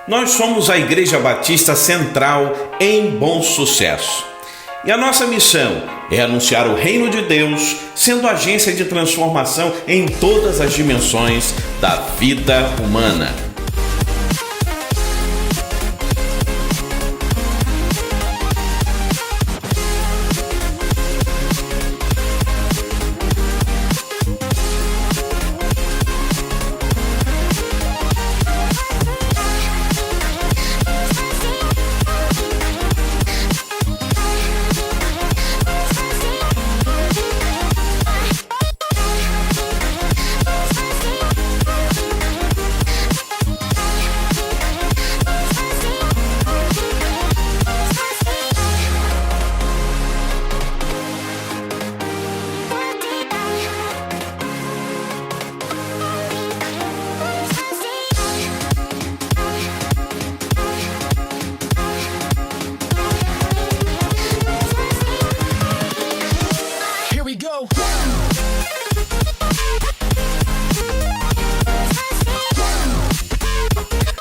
Nós somos a Igreja Batista Central em Bom Sucesso. E a nossa missão é anunciar o reino de Deus, sendo agência de transformação em todas as dimensões da vida humana.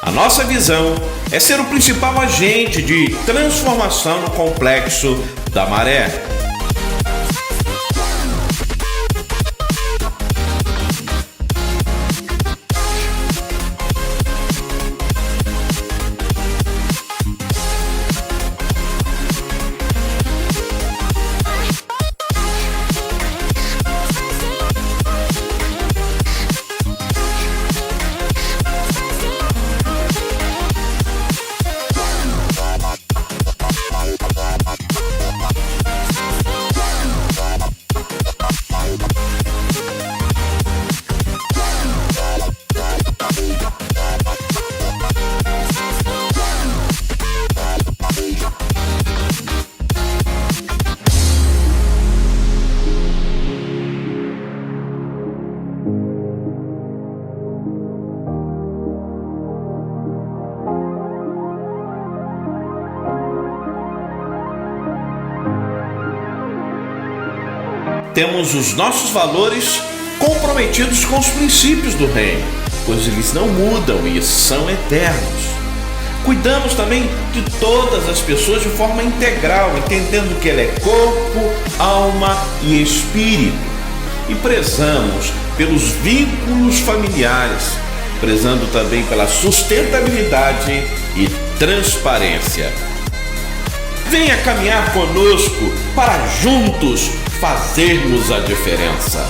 A nossa visão é ser o principal agente de transformação no Complexo da Maré. Temos os nossos valores comprometidos com os princípios do reino, pois eles não mudam e são eternos. Cuidamos também de todas as pessoas de forma integral, entendendo que ela é corpo, alma e espírito. E prezamos pelos vínculos familiares, prezando também pela sustentabilidade e transparência. Venha caminhar conosco para juntos fazermos a diferença.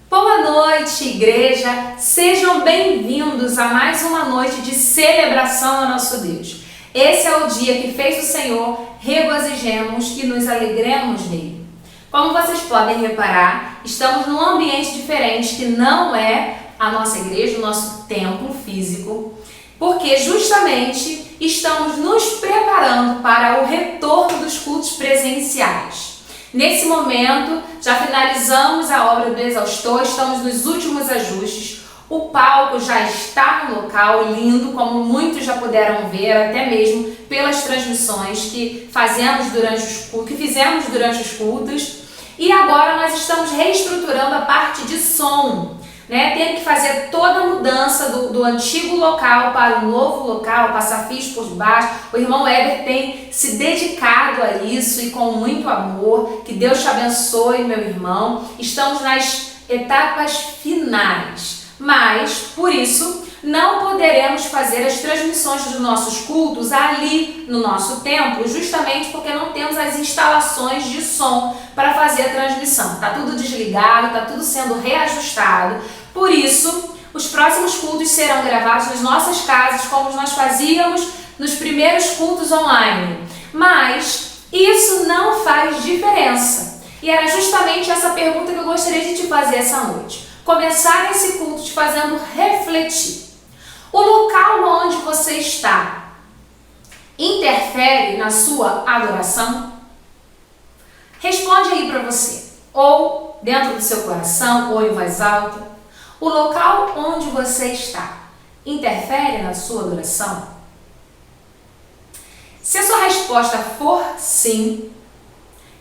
Boa noite, igreja! Sejam bem-vindos a mais uma noite de celebração ao nosso Deus. Esse é o dia que fez o Senhor, regozijemos e nos alegremos nele. Como vocês podem reparar, estamos num ambiente diferente que não é a nossa igreja, o nosso templo físico, porque justamente estamos nos preparando para o retorno dos cultos presenciais. Nesse momento, já finalizamos a obra do exaustor, estamos nos últimos ajustes. O palco já está no local, lindo, como muitos já puderam ver, até mesmo pelas transmissões que fizemos durante os cultos. E agora nós estamos reestruturando a parte de som, tendo que fazer toda a mudança do antigo local para o novo local, passar fios por baixo. O irmão Heber tem se dedicado a isso e com muito amor. Que Deus te abençoe, meu irmão. Estamos nas etapas finais, mas por isso não poderemos fazer as transmissões dos nossos cultos ali no nosso templo, justamente porque não temos as instalações de som para fazer a transmissão. Está tudo desligado, está tudo sendo reajustado. Por isso, os próximos cultos serão gravados nas nossas casas, como nós fazíamos nos primeiros cultos online. Mas isso não faz diferença. E era justamente essa pergunta que eu gostaria de te fazer essa noite. Começar esse culto te fazendo refletir. O local onde você está interfere na sua adoração? Responde aí para você, ou dentro do seu coração, ou em voz alta. O local onde você está interfere na sua adoração? Se a sua resposta for sim,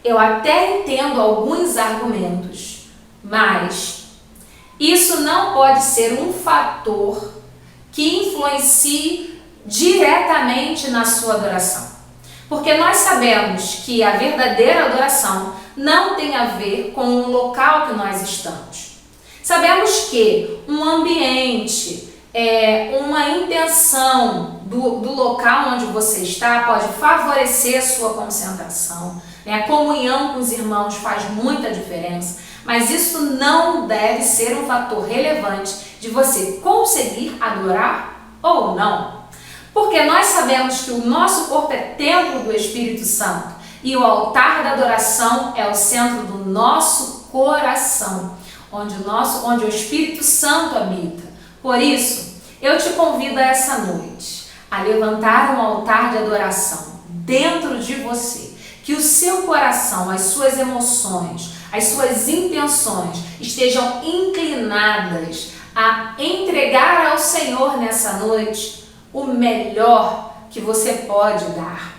eu até entendo alguns argumentos, mas isso não pode ser um fator que influencie diretamente na sua adoração. Porque nós sabemos que a verdadeira adoração não tem a ver com o local que nós estamos. Sabemos que um ambiente, uma intenção do local onde você está pode favorecer a sua concentração. A comunhão com os irmãos faz muita diferença, mas isso não deve ser um fator relevante de você conseguir adorar ou não. Porque nós sabemos que o nosso corpo é templo do Espírito Santo e o altar da adoração é o centro do nosso coração, onde o Espírito Santo habita. Por isso, eu te convido a essa noite a levantar um altar de adoração dentro de você, que o seu coração, as suas emoções, as suas intenções estejam inclinadas a entregar ao Senhor nessa noite o melhor que você pode dar.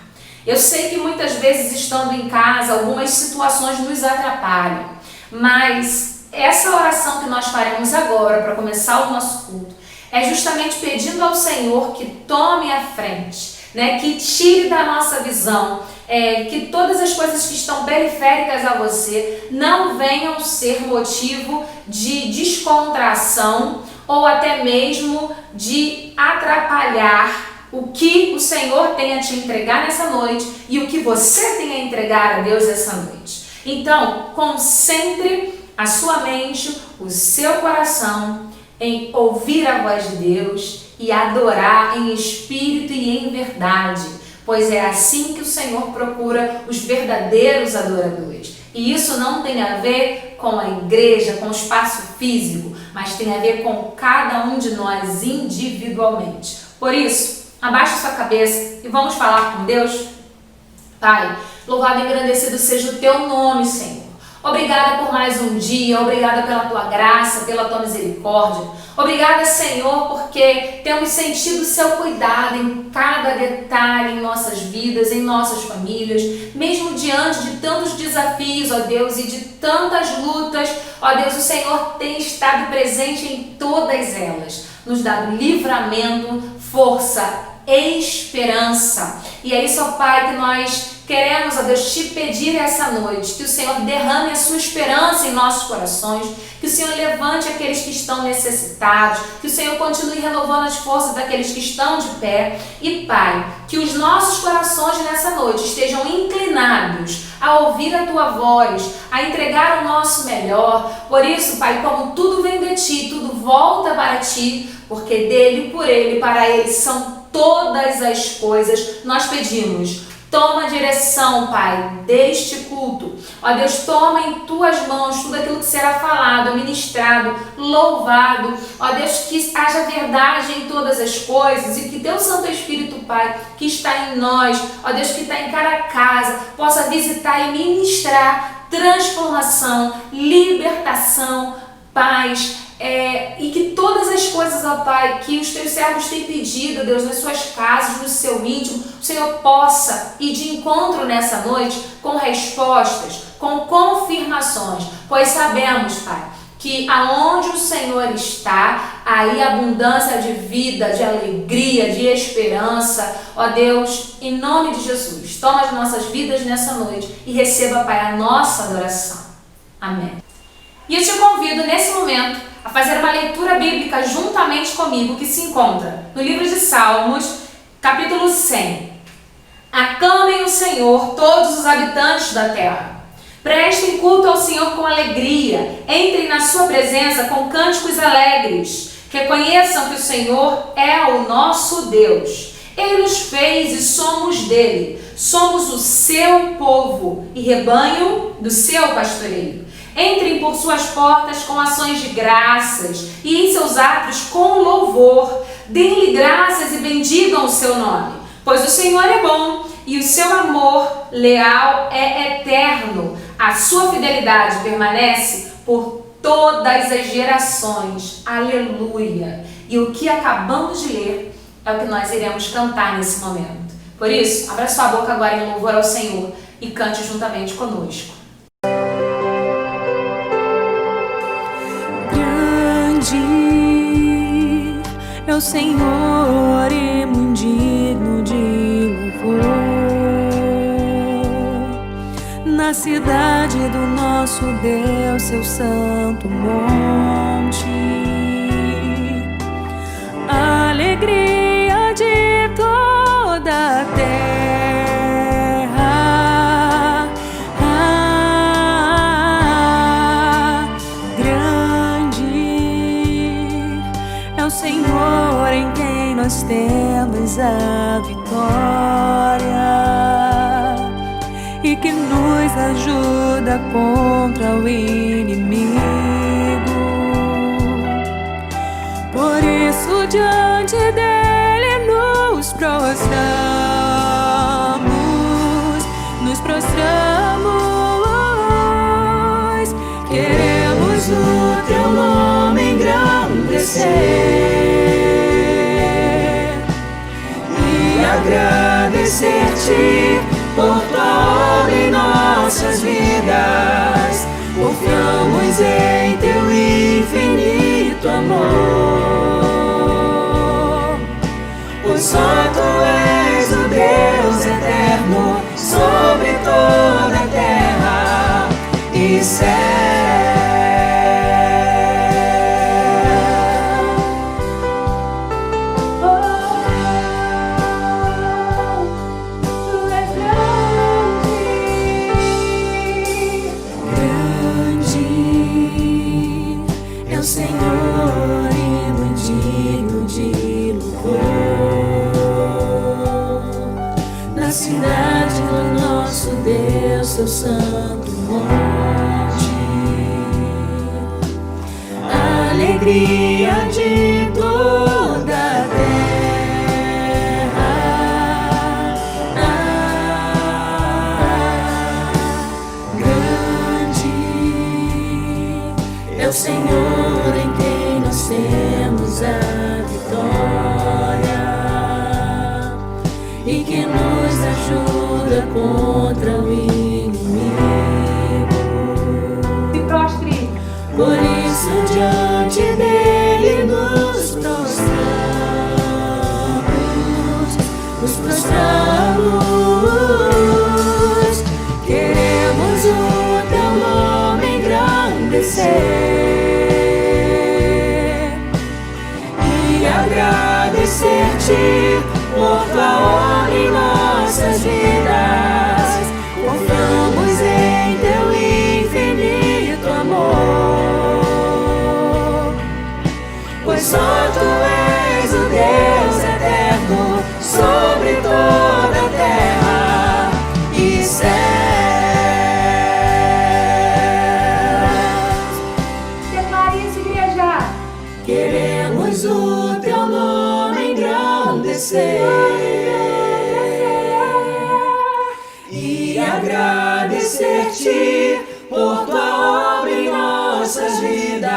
Eu sei que muitas vezes, estando em casa, algumas situações nos atrapalham, mas essa oração que nós faremos agora para começar o nosso culto é justamente pedindo ao Senhor que tome a frente, que tire da nossa visão, que todas as coisas que estão periféricas a você não venham ser motivo de descontração ou até mesmo de atrapalhar o que o Senhor tem a te entregar nessa noite e o que você tem a entregar a Deus essa noite. Então, concentre a sua mente, o seu coração em ouvir a voz de Deus e adorar em espírito e em verdade, pois é assim que o Senhor procura os verdadeiros adoradores. E isso não tem a ver com a igreja, com o espaço físico, mas tem a ver com cada um de nós individualmente. Por isso, abaixe sua cabeça e vamos falar com Deus. Pai, louvado e engrandecido seja o teu nome, Senhor. Obrigada por mais um dia, obrigada pela tua graça, pela tua misericórdia. Obrigada, Senhor, porque temos sentido o seu cuidado em cada detalhe em nossas vidas, em nossas famílias, mesmo diante de tantos desafios, ó Deus, e de tantas lutas, ó Deus, o Senhor tem estado presente em todas elas, nos dando livramento, força, esperança. E é isso, ó Pai, que nós queremos, ó Deus, te pedir essa noite, que o Senhor derrame a sua esperança em nossos corações, que o Senhor levante aqueles que estão necessitados, que o Senhor continue renovando as forças daqueles que estão de pé. E Pai, que os nossos corações nessa noite estejam inclinados a ouvir a Tua voz, a entregar o nosso melhor. Por isso, Pai, como tudo vem de Ti, tudo volta para Ti, porque dele, por Ele, para Ele são todas as coisas. Nós pedimos, toma a direção, Pai, deste culto. Ó Deus, toma em Tuas mãos tudo aquilo que será falado, ministrado, louvado. Ó Deus, que haja verdade em todas as coisas e que Teu Santo Espírito, Pai, que está em nós, ó Deus, que está em cada casa, possa visitar e ministrar transformação, libertação, paz, e que todas as coisas, ó Pai, que os Teus servos têm pedido, Deus, nas suas casas, no seu íntimo, o Senhor possa ir de encontro nessa noite com respostas, com confirmações, pois sabemos, Pai, que aonde o Senhor está, aí abundância de vida, de alegria, de esperança. Ó Deus, em nome de Jesus, toma as nossas vidas nessa noite e receba, Pai, a nossa adoração. Amém. E eu te convido nesse momento a fazer uma leitura bíblica juntamente comigo, que se encontra no livro de Salmos, capítulo 100. Aclamem o Senhor todos os habitantes da terra. Prestem culto ao Senhor com alegria. Entrem na sua presença com cânticos alegres. Reconheçam que o Senhor é o nosso Deus. Ele nos fez e somos dele. Somos o seu povo e rebanho do seu pastoreio. Entrem por suas portas com ações de graças e em seus átrios com louvor. Deem-lhe graças e bendigam o seu nome, pois o Senhor é bom e o seu amor leal é eterno. A sua fidelidade permanece por todas as gerações. Aleluia! E o que acabamos de ler é o que nós iremos cantar nesse momento. Por isso, abra sua boca agora em louvor ao Senhor e cante juntamente conosco. Grande é o Senhor e muito digno de louvor. Na cidade do nosso Deus, seu santo monte, a alegria de toda a terra. Grande é o Senhor em quem nós temos a vitória e que nos ajuda contra o inimigo. Por isso diante dele nos prostramos, queremos o teu nome engrandecer e agradecer-te por tua obra em nossas vidas. Confiamos em teu infinito amor, pois só tu és o Deus eterno sobre toda a terra e céu. O Senhor e muito digno de louvor. Na cidade do nosso Deus, seu santo monte, a alegria de toda a terra. Grande é o Senhor em quem nós temos a vitória e que nos ajuda contra o inimigo. Se prostre. Por isso diante dele nos prostramos, queremos o teu nome engrandecer e agradecer-te por tua obra em nossas vidas. Confiamos em teu infinito amor, pois só tu és o Deus eterno sobre toda a terra e céus. Declare isso, igreja. Queremos o teu nome engrandecer e agradecer-te por tua obra em nossas vidas.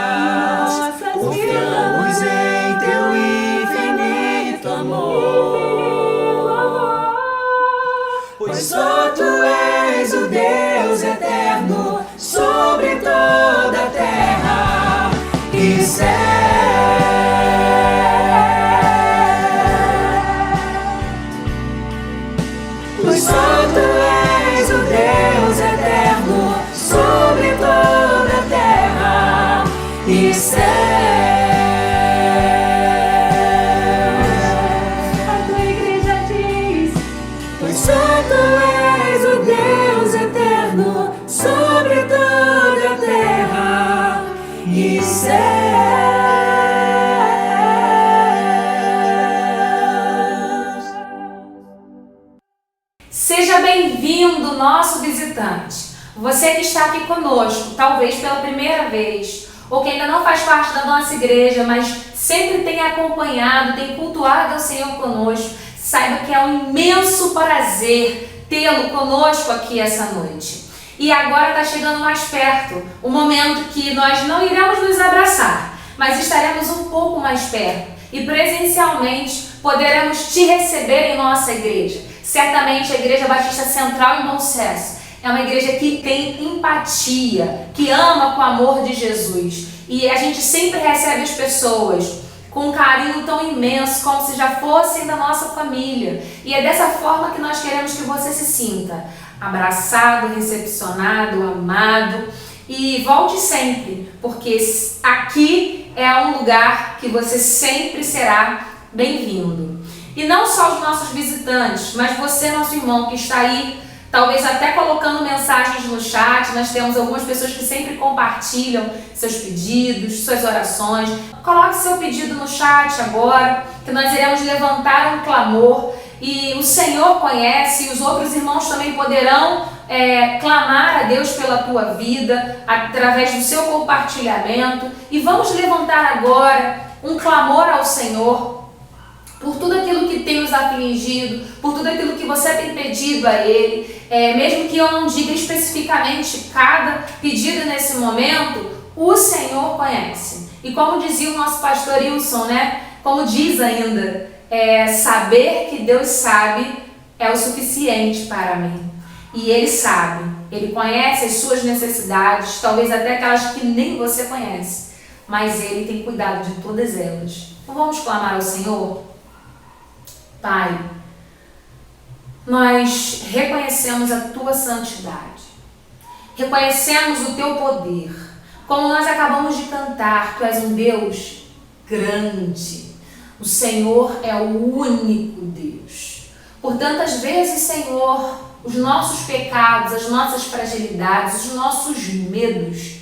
Confiamos em teu infinito amor, pois só tu és o Deus eterno sobre toda a terra e céu. Pois só tu és o Deus eterno sobre toda a terra e céu. A tua igreja diz: Pois só tu és o Deus eterno sobre toda a terra e céus. Seja bem-vindo, nosso visitante. Você que está aqui conosco, talvez pela primeira vez, ou que ainda não faz parte da nossa igreja, mas sempre tem acompanhado, tem cultuado ao Senhor conosco, saiba que é um imenso prazer tê-lo conosco aqui essa noite. E agora está chegando mais perto, o momento que nós não iremos nos abraçar, mas estaremos um pouco mais perto e presencialmente poderemos te receber em nossa igreja. Certamente a Igreja Batista Central em Bom Sucesso é uma igreja que tem empatia, que ama com o amor de Jesus. E a gente sempre recebe as pessoas com um carinho tão imenso, como se já fossem da nossa família. E é dessa forma que nós queremos que você se sinta abraçado, recepcionado, amado. E volte sempre, porque aqui é um lugar que você sempre será bem-vindo. E não só os nossos visitantes, mas você, nosso irmão, que está aí, talvez até colocando mensagens no chat. Nós temos algumas pessoas que sempre compartilham seus pedidos, suas orações. Coloque seu pedido no chat agora, que nós iremos levantar um clamor. E o Senhor conhece, e os outros irmãos também poderão clamar a Deus pela tua vida, através do seu compartilhamento. E vamos levantar agora um clamor ao Senhor, por tudo aquilo que tem nos afligido, por tudo aquilo que você tem pedido a Ele. Mesmo que eu não diga especificamente cada pedido nesse momento, o Senhor conhece. E como dizia o nosso pastor Wilson, como diz ainda, saber que Deus sabe é o suficiente para mim. E Ele sabe, Ele conhece as suas necessidades, talvez até aquelas que nem você conhece, mas Ele tem cuidado de todas elas. Então vamos clamar ao Senhor? Pai, nós reconhecemos a Tua santidade, reconhecemos o Teu poder, como nós acabamos de cantar. Tu és um Deus grande, o Senhor é o único Deus. Por tantas vezes, Senhor, os nossos pecados, as nossas fragilidades, os nossos medos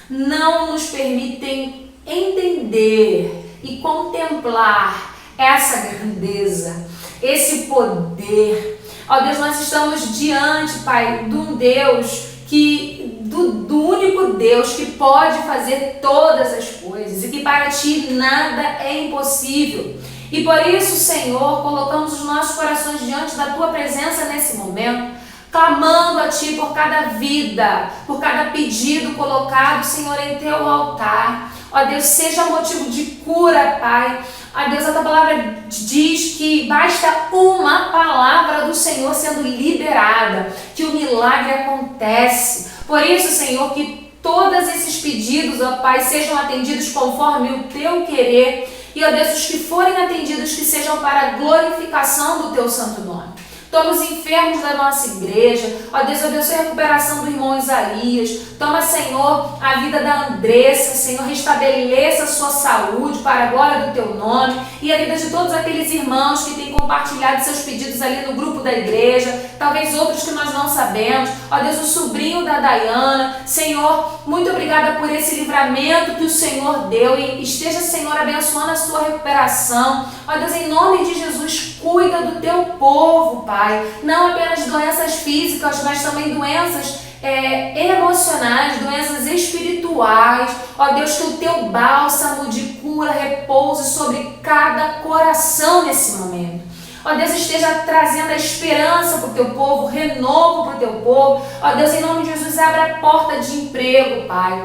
não nos permitem entender e contemplar essa grandeza, esse poder. Ó Deus, nós estamos diante, Pai, de um Deus do único Deus que pode fazer todas as coisas e que para Ti nada é impossível. E por isso, Senhor, colocamos os nossos corações diante da Tua presença nesse momento, clamando a Ti por cada vida, por cada pedido colocado, Senhor, em Teu altar. Ó Deus, seja motivo de cura, Pai. Ó Deus, a Tua palavra diz que basta uma palavra do Senhor sendo liberada, que o milagre acontece. Por isso, Senhor, que todos esses pedidos, ó Pai, sejam atendidos conforme o Teu querer. E, ó Deus, os que forem atendidos, que sejam para a glorificação do Teu santo nome. Toma os enfermos da nossa igreja. Ó Deus, abençoe a recuperação do irmão Isaías. Toma, Senhor, a vida da Andressa. Senhor, restabeleça a sua saúde para a glória do Teu nome. E a vida de todos aqueles irmãos que têm compartilhado seus pedidos ali no grupo da igreja. Talvez outros que nós não sabemos. Ó Deus, o sobrinho da Dayana. Senhor, muito obrigada por esse livramento que o Senhor deu. E esteja, Senhor, abençoando a sua recuperação. Ó Deus, em nome de Jesus, cuida do Teu povo, Pai. Não apenas doenças físicas, mas também doenças emocionais, doenças espirituais. Ó Deus, que o Teu bálsamo de cura repouse sobre cada coração nesse momento. Ó Deus, esteja trazendo a esperança para o Teu povo, renovo para o Teu povo. Ó Deus, em nome de Jesus, abra a porta de emprego, Pai.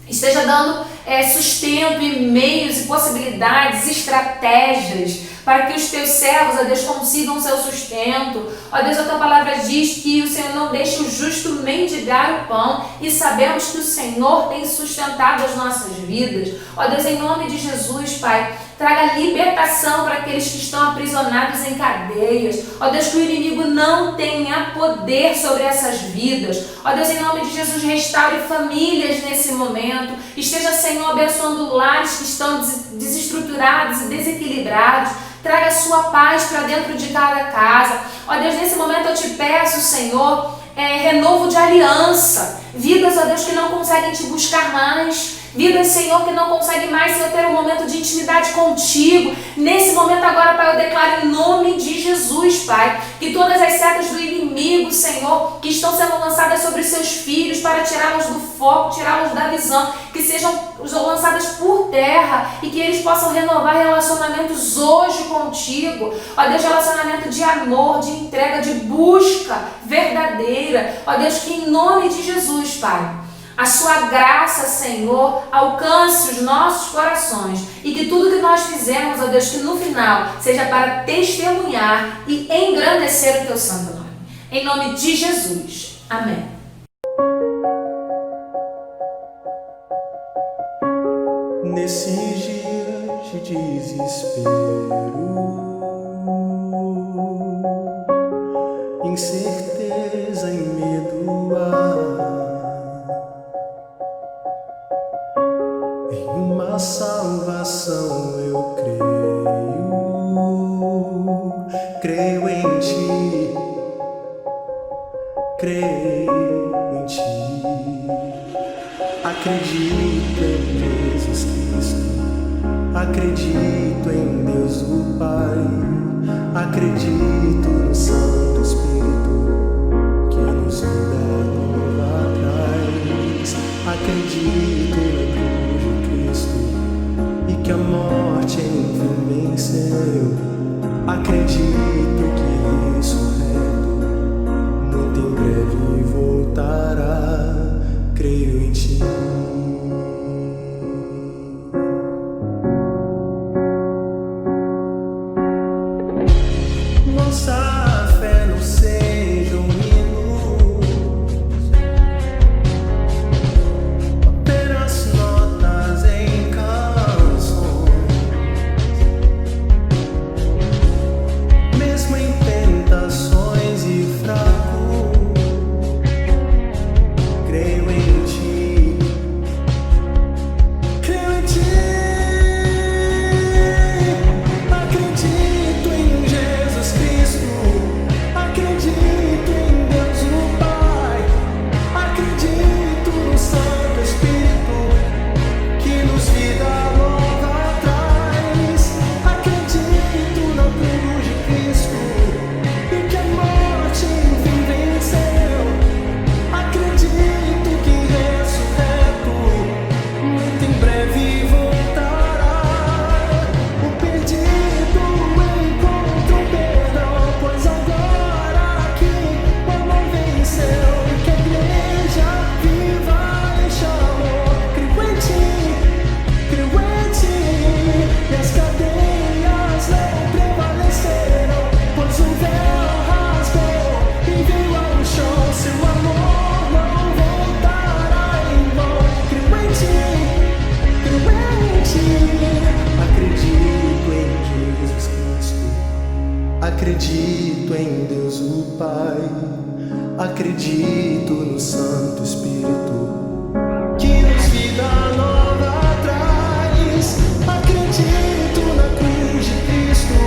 Esteja dando sustento e meios e possibilidades, estratégias para que os Teus servos, ó Deus, consigam o seu sustento. Ó Deus, a Tua palavra diz que o Senhor não deixa o justo mendigar o pão, e sabemos que o Senhor tem sustentado as nossas vidas. Ó Deus, em nome de Jesus, Pai, traga libertação para aqueles que estão aprisionados em cadeias. Ó Deus, que o inimigo não tenha poder sobre essas vidas. Ó Deus, em nome de Jesus, restaure famílias nesse momento. Esteja, Senhor, abençoando lares que estão desestruturados e desequilibrados. Traga a sua paz para dentro de cada casa. Ó Deus, nesse momento eu te peço, Senhor, renovo de aliança. Vidas, ó Deus, que não conseguem te buscar mais. Vidas, Senhor, que não conseguem mais, Senhor, ter um momento de intimidade contigo. Nesse momento agora, Pai, eu declaro em nome de Jesus, Pai, que todas as setas do inimigo inimigo, Senhor, que estão sendo lançadas sobre seus filhos para tirá-los do foco, tirá-los da visão, que sejam lançadas por terra e que eles possam renovar relacionamentos hoje contigo. Ó Deus, relacionamento de amor, de entrega, de busca verdadeira. Ó Deus, que em nome de Jesus, Pai, a sua graça, Senhor, alcance os nossos corações e que tudo que nós fizemos, ó Deus, que no final seja para testemunhar e engrandecer o teu santo nome. Em nome de Jesus. Amém. Nesses dias de desespero, incerteza e medo em uma salvação eu creio em ti, creio em ti, acredito em Jesus Cristo, acredito em Deus o Pai, acredito no Santo Espírito que nos vida nova traz, acredito na cruz de Cristo e que a morte enfim venceu, acredito que ressurreto muito em breve voltará, creio em ti. Nossa fé não seja hinos, apenas notas em canções, mesmo em tentações e fraco, creio em ti, creio em ti, acredito em Jesus Cristo, acredito em Deus o Pai, acredito no Santo Espírito que nos vida nova traz, acredito na cruz de Cristo e que a morte enfim venceu, acredito que ressurreto muito em breve voltará, o perdido encontra o perdão, pois agora que o amor venceu e que a igreja viva este amor, creio em ti, e as cadeias não prevaleceram, pois o véu rasgou e veio ao chão, seu amor não voltará em vão, creio em ti, acredito em Jesus Cristo, acredito em Deus o Pai, acredito no Santo Espírito que nos vida nova traz, acredito na cruz de Cristo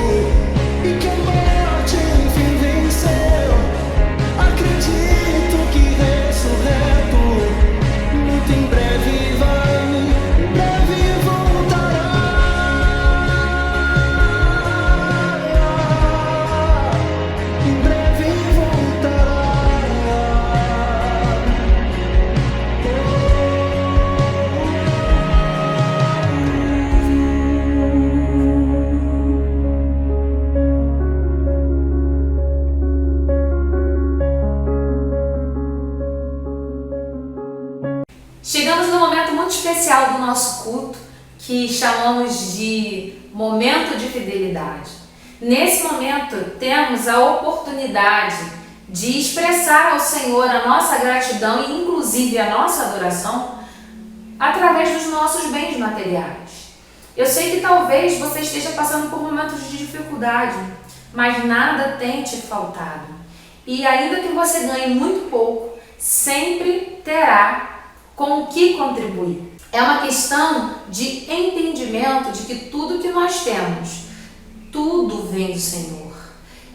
e que a morte enfim venceu, acredito que ressurreto muito em breve voltará, em breve voltará. Chegamos num momento muito especial do nosso culto, que chamamos de momento de fidelidade. Nesse momento, temos a oportunidade de expressar ao Senhor a nossa gratidão e inclusive a nossa adoração através dos nossos bens materiais. Eu sei que talvez você esteja passando por momentos de dificuldade, mas nada tem te faltado. E ainda que você ganhe muito pouco, sempre terá com o que contribuir. É uma questão de entendimento de que tudo que nós temos, tudo vem do Senhor.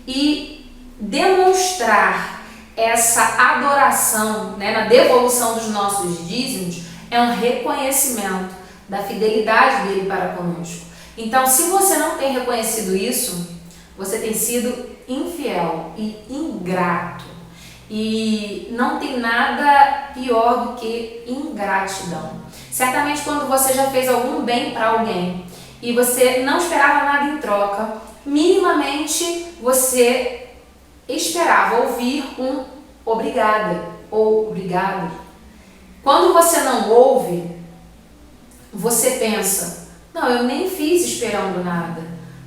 E demonstrar essa adoração, na devolução dos nossos dízimos, é um reconhecimento da fidelidade dele para conosco. Então, se você não tem reconhecido isso, você tem sido infiel e ingrato. E não tem nada pior do que ingratidão. Certamente quando você já fez algum bem para alguém e você não esperava nada em troca, minimamente você esperava ouvir um obrigada ou obrigado. Quando você não ouve, você pensa, não, eu nem fiz esperando nada,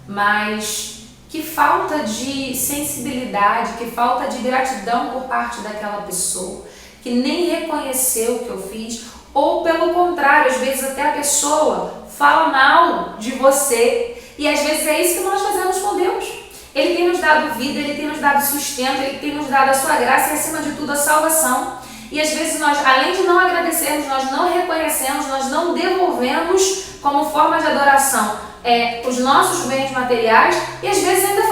mas que falta de sensibilidade, que falta de gratidão por parte daquela pessoa, que nem reconheceu o que eu fiz, ou pelo contrário, às vezes até a pessoa fala mal de você, e às vezes é isso que nós fazemos com Deus. Ele tem nos dado vida, Ele tem nos dado sustento, Ele tem nos dado a sua graça e acima de tudo a salvação. E às vezes nós, além de não agradecermos, nós não reconhecemos, nós não devolvemos como forma de adoração os nossos bens materiais e às vezes ainda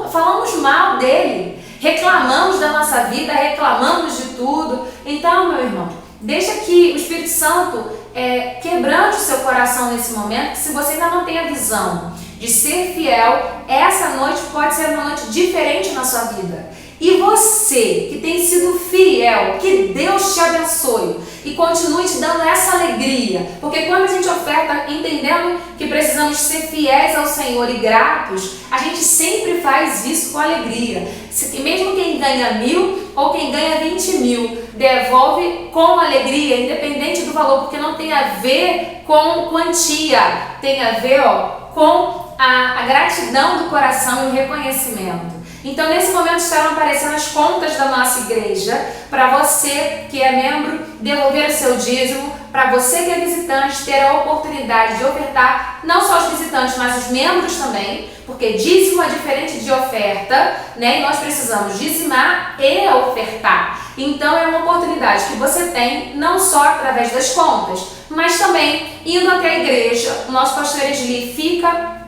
falamos mal dele, reclamamos da nossa vida, reclamamos de tudo. Então, meu irmão, deixa que o Espírito Santo quebrante o seu coração nesse momento, que se você ainda não tem a visão de ser fiel, essa noite pode ser uma noite diferente na sua vida. E você que tem sido fiel, que Deus te abençoe e continue te dando essa alegria. Porque quando a gente oferta entendendo que precisamos ser fiéis ao Senhor e gratos, a gente sempre faz isso com alegria. Mesmo quem ganha 1.000 ou quem ganha 20.000, devolve com alegria, independente do valor, porque não tem a ver com quantia, tem a ver com a gratidão do coração e o reconhecimento. Então, nesse momento estarão aparecendo as contas da nossa igreja, para você que é membro devolver o seu dízimo, para você que é visitante ter a oportunidade de ofertar, não só os visitantes, mas os membros também, porque dízimo é diferente de oferta, né? E nós precisamos dizimar e ofertar. Então, é uma oportunidade que você tem, não só através das contas, mas também indo até a igreja. O nosso pastor Esli fica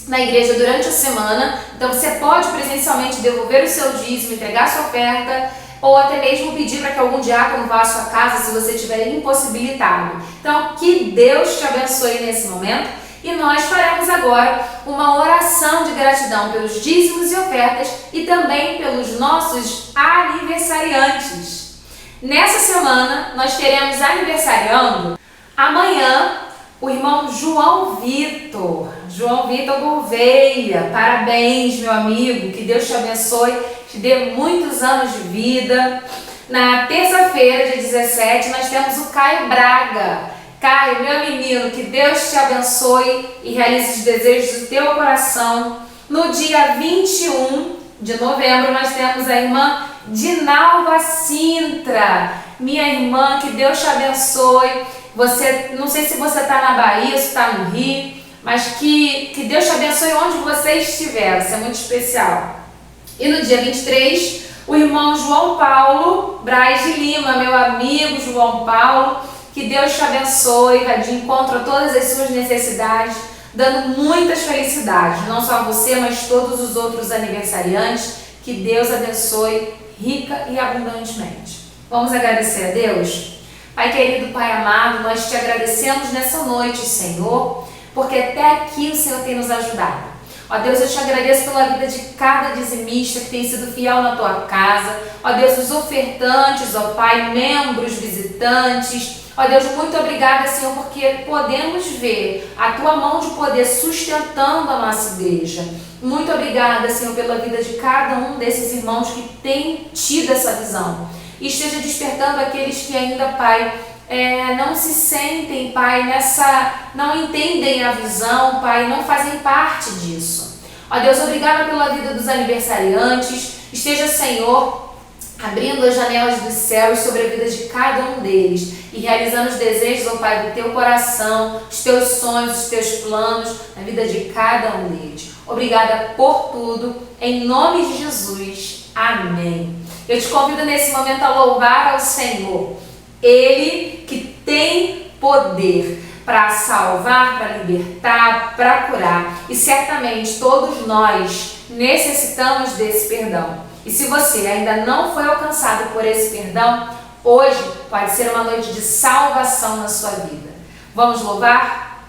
na igreja durante a semana, então você pode presencialmente devolver o seu dízimo, entregar a sua oferta, ou até mesmo pedir para que algum diácono vá à sua casa se você estiver impossibilitado. Então, que Deus te abençoe nesse momento e nós faremos agora uma oração de gratidão pelos dízimos e ofertas e também pelos nossos aniversariantes. Nessa semana, nós teremos aniversariando amanhã o irmão João Vitor Gouveia. Parabéns, meu amigo, que Deus te abençoe, te dê muitos anos de vida. Na terça-feira, dia 17, nós temos o Caio Braga. Caio, meu menino, que Deus te abençoe e realize os desejos do teu coração. No dia 21 de novembro, nós temos a irmã Dinalva Sintra. Minha irmã, que Deus te abençoe. Você, não sei se você está na Bahia, se está no Rio, mas que Deus te abençoe onde você estiver, isso é muito especial. E no dia 23, o irmão João Paulo Braz de Lima, meu amigo João Paulo, que Deus te abençoe, vai de encontro a todas as suas necessidades, dando muitas felicidades, não só a você, mas todos os outros aniversariantes, que Deus abençoe rica e abundantemente. Vamos agradecer a Deus? Pai querido, Pai amado, nós te agradecemos nessa noite, Senhor, porque até aqui o Senhor tem nos ajudado. Ó Deus, eu te agradeço pela vida de cada dizimista que tem sido fiel na tua casa. Ó Deus, os ofertantes, ó Pai, membros, visitantes. Ó Deus, muito obrigada, Senhor, porque podemos ver a tua mão de poder sustentando a nossa igreja. Muito obrigada, Senhor, pela vida de cada um desses irmãos que tem tido essa visão. E esteja despertando aqueles que ainda, Pai, não se sentem, Pai, não entendem a visão, Pai, não fazem parte disso. Ó Deus, obrigada pela vida dos aniversariantes. Esteja, Senhor, abrindo as janelas dos céus sobre a vida de cada um deles e realizando os desejos, ó Pai, do teu coração, os teus sonhos, os teus planos na vida de cada um deles. Obrigada por tudo, em nome de Jesus. Amém. Eu te convido nesse momento a louvar ao Senhor. Ele que tem poder para salvar, para libertar, para curar. E certamente todos nós necessitamos desse perdão. E se você ainda não foi alcançado por esse perdão, hoje pode ser uma noite de salvação na sua vida. Vamos louvar?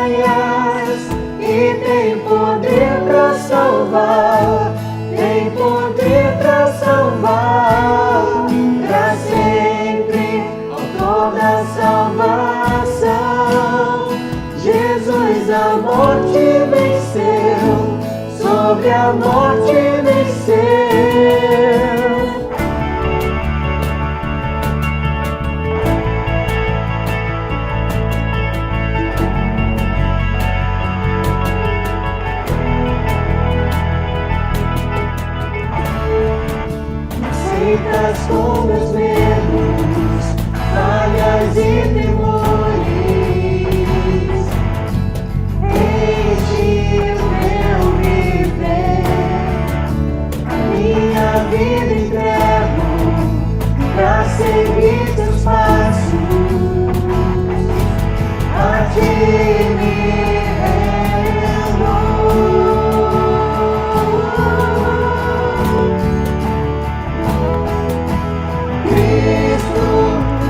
e tem poder para salvar, tem poder para salvar, para sempre, autor da salvação. Jesus a morte venceu, sobre a morte venceu. Com meus medos, falhas e temores, enche o meu viver, minha vida entrego pra seguir teus passos, a ti me rendo.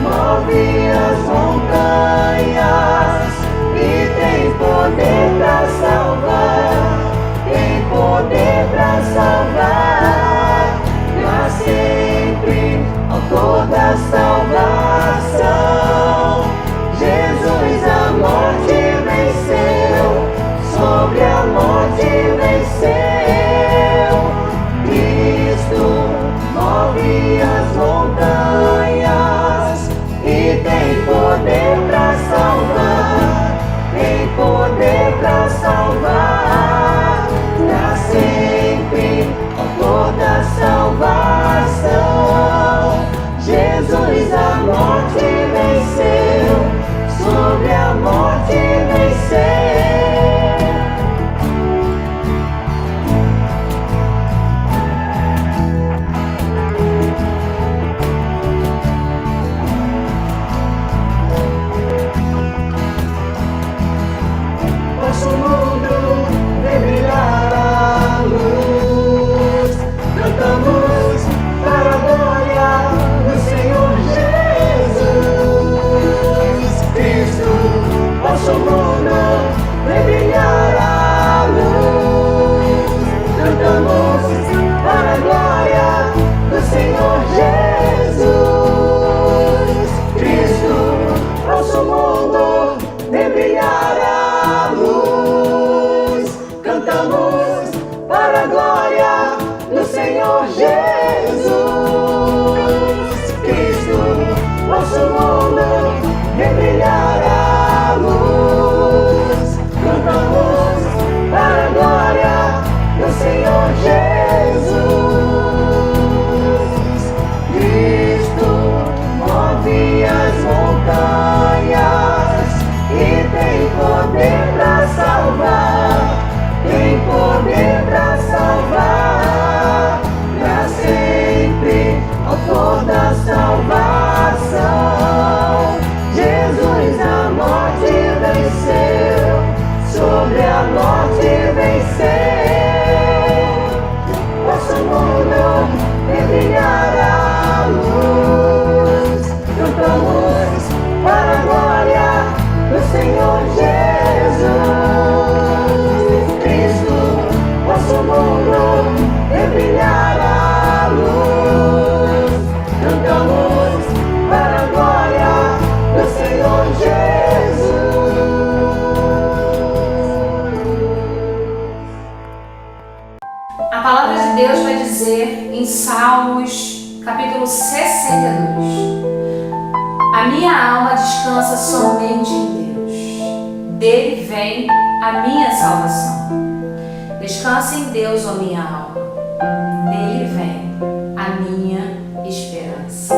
Move as montanhas e tem poder para salvar, tem poder para salvar, para sempre, autor da salvação. Jesus a morte venceu, sobre a morte venceu. Cristo move as montanhas e tem poder para salvar, tem poder para salvar, para sempre, autor da salvação. Jesus a morte venceu, sobre a morte venceu. Nosso mundo vem brilhar a luz, cantamos para a glória do Senhor Jesus Cristo. Nosso mundo vem brilhar a luz, cantamos para a glória do Senhor Jesus Cristo. Nosso mundo vem brilhar a luz, cantamos para a glória do Senhor Jesus Cristo. Nosso mundo vem brilhar a luz, cantamos para a glória do Senhor Jesus Cristo. Move as montanhas e tem poder para salvar, tem poder para salvar, para sempre, autor da salvação. Jesus a morte venceu, sobre a morte venceu. Nosso mundo vem brilhar a luz, cantamos para a glória do Senhor Jesus Cristo. Nosso mundo vem brilhar a luz, cantamos para a glória do Senhor Jesus. A palavra de Deus vai dizer em Salmos, capítulo 62: a minha alma descansa somente em Deus, dele vem a minha salvação. Descansa em Deus, ó minha alma, dele vem a minha esperança.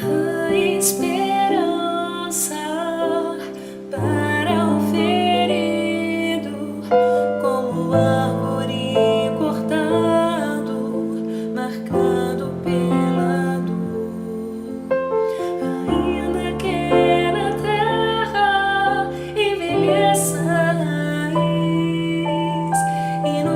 A esperança para o ferido, como árvore cortado, marcado pela dor. Ainda que na terra envelheça a raiz e no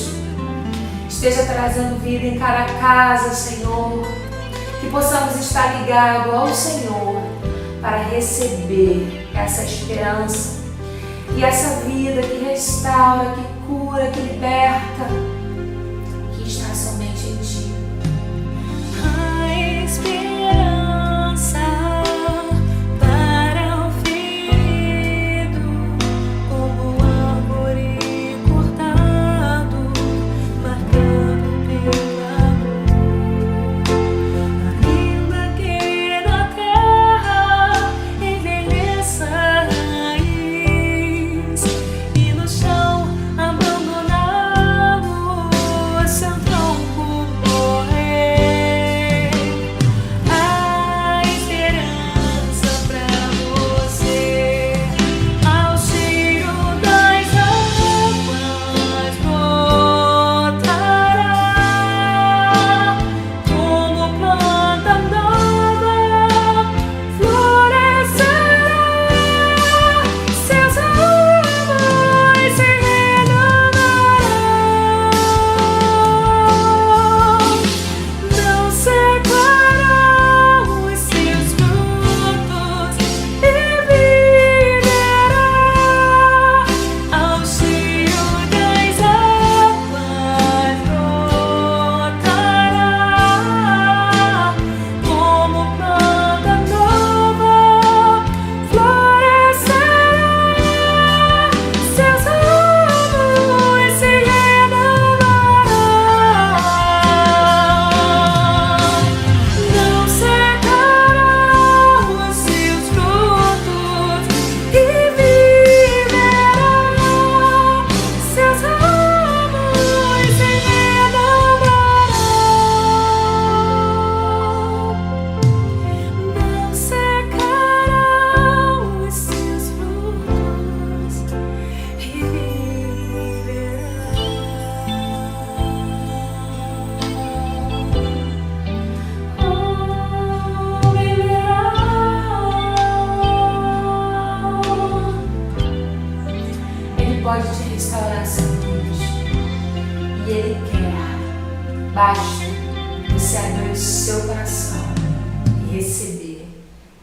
Deus esteja trazendo vida em cada casa, Senhor. Que possamos estar ligados ao Senhor para receber essa esperança e essa vida que restaura, que cura, que liberta, que está somente em Ti. A esperança para o ferido, como árvore cortado, marcado pela dor. Ainda que na terra envelheça a raiz e no chão abandonado seu tronco morrer, a esperança pra você, ao cheiro das águas brotará, como planta nova florescerá, seus ramos se renovarão, não secarão os seus frutos e viverá, ao cheiro das águas brotará, como planta nova florescerá, seus ramos se renovarão, não secarão os seus frutos e viverá, seus ramos se renovarão, não secarão os seus frutos e Ele pode te restaurar essa luz. E Ele quer. Basta você abrir o seu coração e receber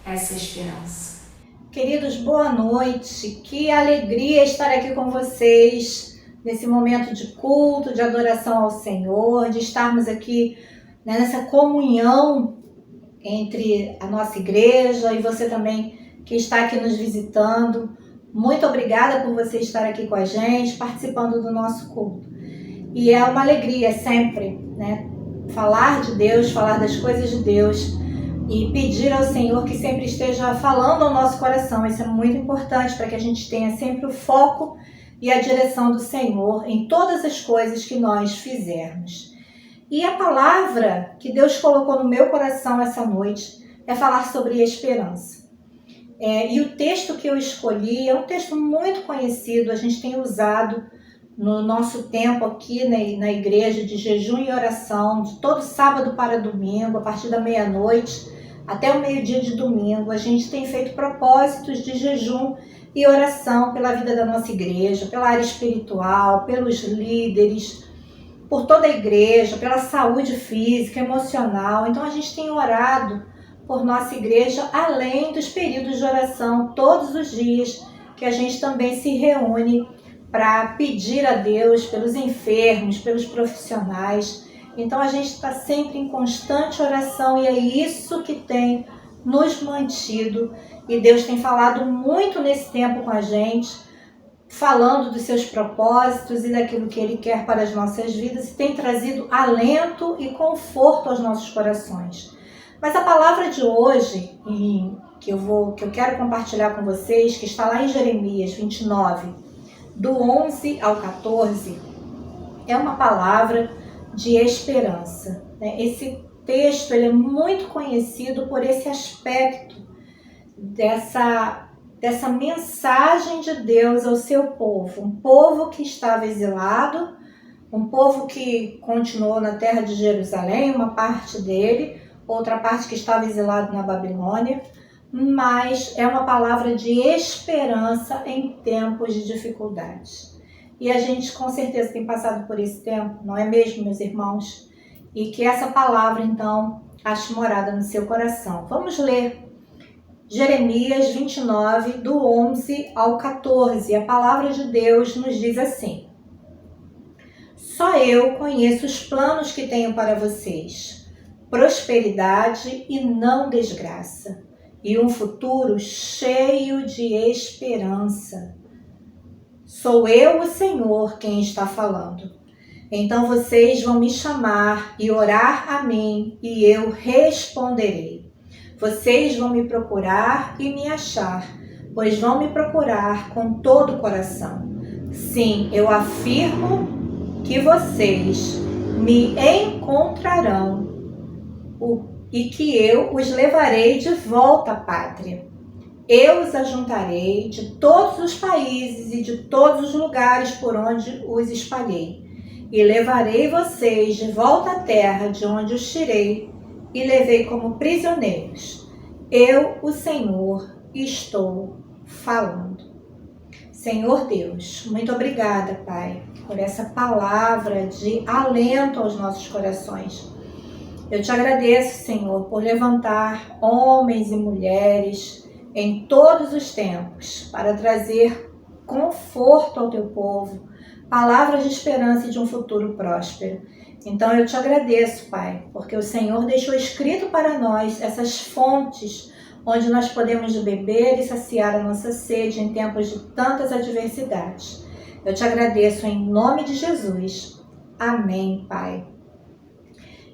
essa esperança. Queridos, boa noite. Que alegria estar aqui com vocês nesse momento de culto, de adoração ao Senhor, de estarmos aqui, né, nessa comunhão entre a nossa igreja e você também que está aqui nos visitando. Muito obrigada por você estar aqui com a gente, participando do nosso culto. E é uma alegria sempre, né, falar de Deus, falar das coisas de Deus e pedir ao Senhor que sempre esteja falando ao nosso coração. Isso é muito importante para que a gente tenha sempre o foco e a direção do Senhor em todas as coisas que nós fizermos. E a palavra que Deus colocou no meu coração essa noite é falar sobre esperança. E o texto que eu escolhi é um texto muito conhecido, a gente tem usado no nosso tempo aqui na igreja de jejum e oração, de todo sábado para domingo, a partir da meia-noite até o meio-dia de domingo. A gente tem feito propósitos de jejum e oração pela vida da nossa igreja, pela área espiritual, pelos líderes, por toda a igreja, pela saúde física, emocional. Então a gente tem orado por nossa igreja, além dos períodos de oração todos os dias, que a gente também se reúne para pedir a Deus pelos enfermos, pelos profissionais. Então a gente está sempre em constante oração e é isso que tem nos mantido. E Deus tem falado muito nesse tempo com a gente, falando dos seus propósitos e daquilo que Ele quer para as nossas vidas e tem trazido alento e conforto aos nossos corações. Mas a palavra de hoje, que eu quero compartilhar com vocês, que está lá em Jeremias 29, do 11 ao 14, é uma palavra de esperança. Esse texto ele é muito conhecido por esse aspecto dessa mensagem de Deus ao seu povo. Um povo que estava exilado, um povo que continuou na terra de Jerusalém, uma parte dele, outra parte que estava exilado na Babilônia, mas é uma palavra de esperança em tempos de dificuldades. E a gente com certeza tem passado por esse tempo, não é mesmo, meus irmãos? E que essa palavra, então, ache morada no seu coração. Vamos ler Jeremias 29, do 11 ao 14. A palavra de Deus nos diz assim: Só eu conheço os planos que tenho para vocês, prosperidade e não desgraça, e um futuro cheio de esperança. Sou eu, o Senhor, quem está falando. Então vocês vão me chamar e orar a mim, e eu responderei. Vocês vão me procurar e me achar, pois vão me procurar com todo o coração. Sim, eu afirmo que vocês me encontrarão e que eu os levarei de volta à pátria. Eu os ajuntarei de todos os países e de todos os lugares por onde os espalhei, e levarei vocês de volta à terra de onde os tirei e levei como prisioneiros. Eu, o Senhor, estou falando. Senhor Deus, muito obrigada, Pai, por essa palavra de alento aos nossos corações. Eu te agradeço, Senhor, por levantar homens e mulheres em todos os tempos para trazer conforto ao teu povo, palavras de esperança e de um futuro próspero. Então eu te agradeço, Pai, porque o Senhor deixou escrito para nós essas fontes onde nós podemos beber e saciar a nossa sede em tempos de tantas adversidades. Eu te agradeço em nome de Jesus. Amém, Pai.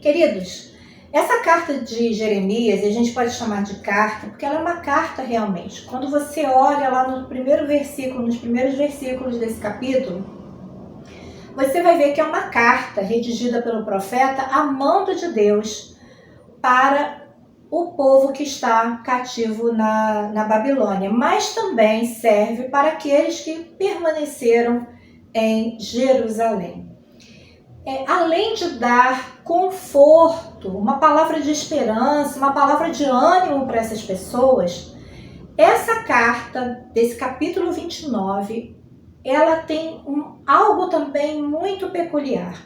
Queridos, essa carta de Jeremias, a gente pode chamar de carta, porque ela é uma carta realmente. Quando você olha lá no primeiro versículo, nos primeiros versículos desse capítulo, você vai ver que é uma carta redigida pelo profeta a mando de Deus para o povo que está cativo na Babilônia, mas também serve para aqueles que permaneceram em Jerusalém. Além de dar conforto, uma palavra de esperança, uma palavra de ânimo para essas pessoas, essa carta desse capítulo 29, ela tem algo também muito peculiar,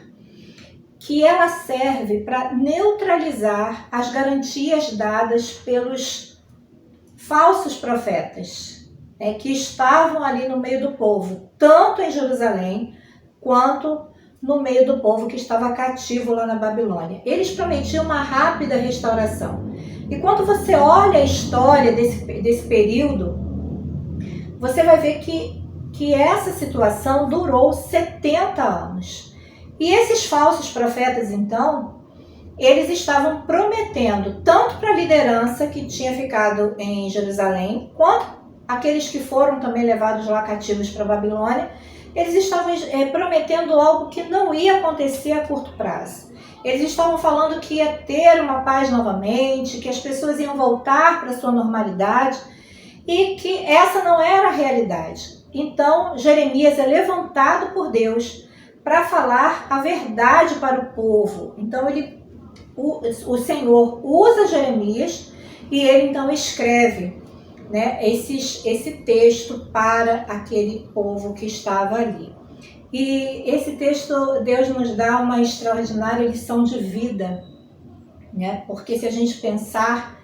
que ela serve para neutralizar as garantias dadas pelos falsos profetas, que estavam ali no meio do povo, tanto em Jerusalém quanto no meio do povo que estava cativo lá na Babilônia. Eles prometiam uma rápida restauração. E quando você olha a história desse período, você vai ver que essa situação durou 70 anos. E esses falsos profetas, então, eles estavam prometendo, tanto para a liderança que tinha ficado em Jerusalém, quanto aqueles que foram também levados lá cativos para a Babilônia, eles estavam prometendo algo que não ia acontecer a curto prazo. Eles estavam falando que ia ter uma paz novamente, que as pessoas iam voltar para a sua normalidade e que essa não era a realidade. Então, Jeremias é levantado por Deus para falar a verdade para o povo. Então, o Senhor usa Jeremias e ele então escreve, esse texto para aquele povo que estava ali. E esse texto, Deus nos dá uma extraordinária lição de vida, porque se a gente pensar,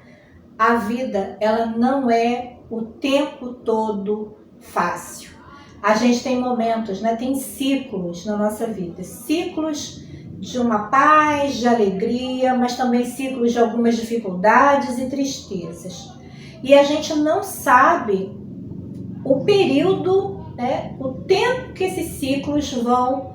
a vida, ela não é o tempo todo fácil. A gente tem momentos, tem ciclos na nossa vida, ciclos de uma paz, de alegria, mas também ciclos de algumas dificuldades e tristezas. E a gente não sabe o período, o tempo que esses ciclos vão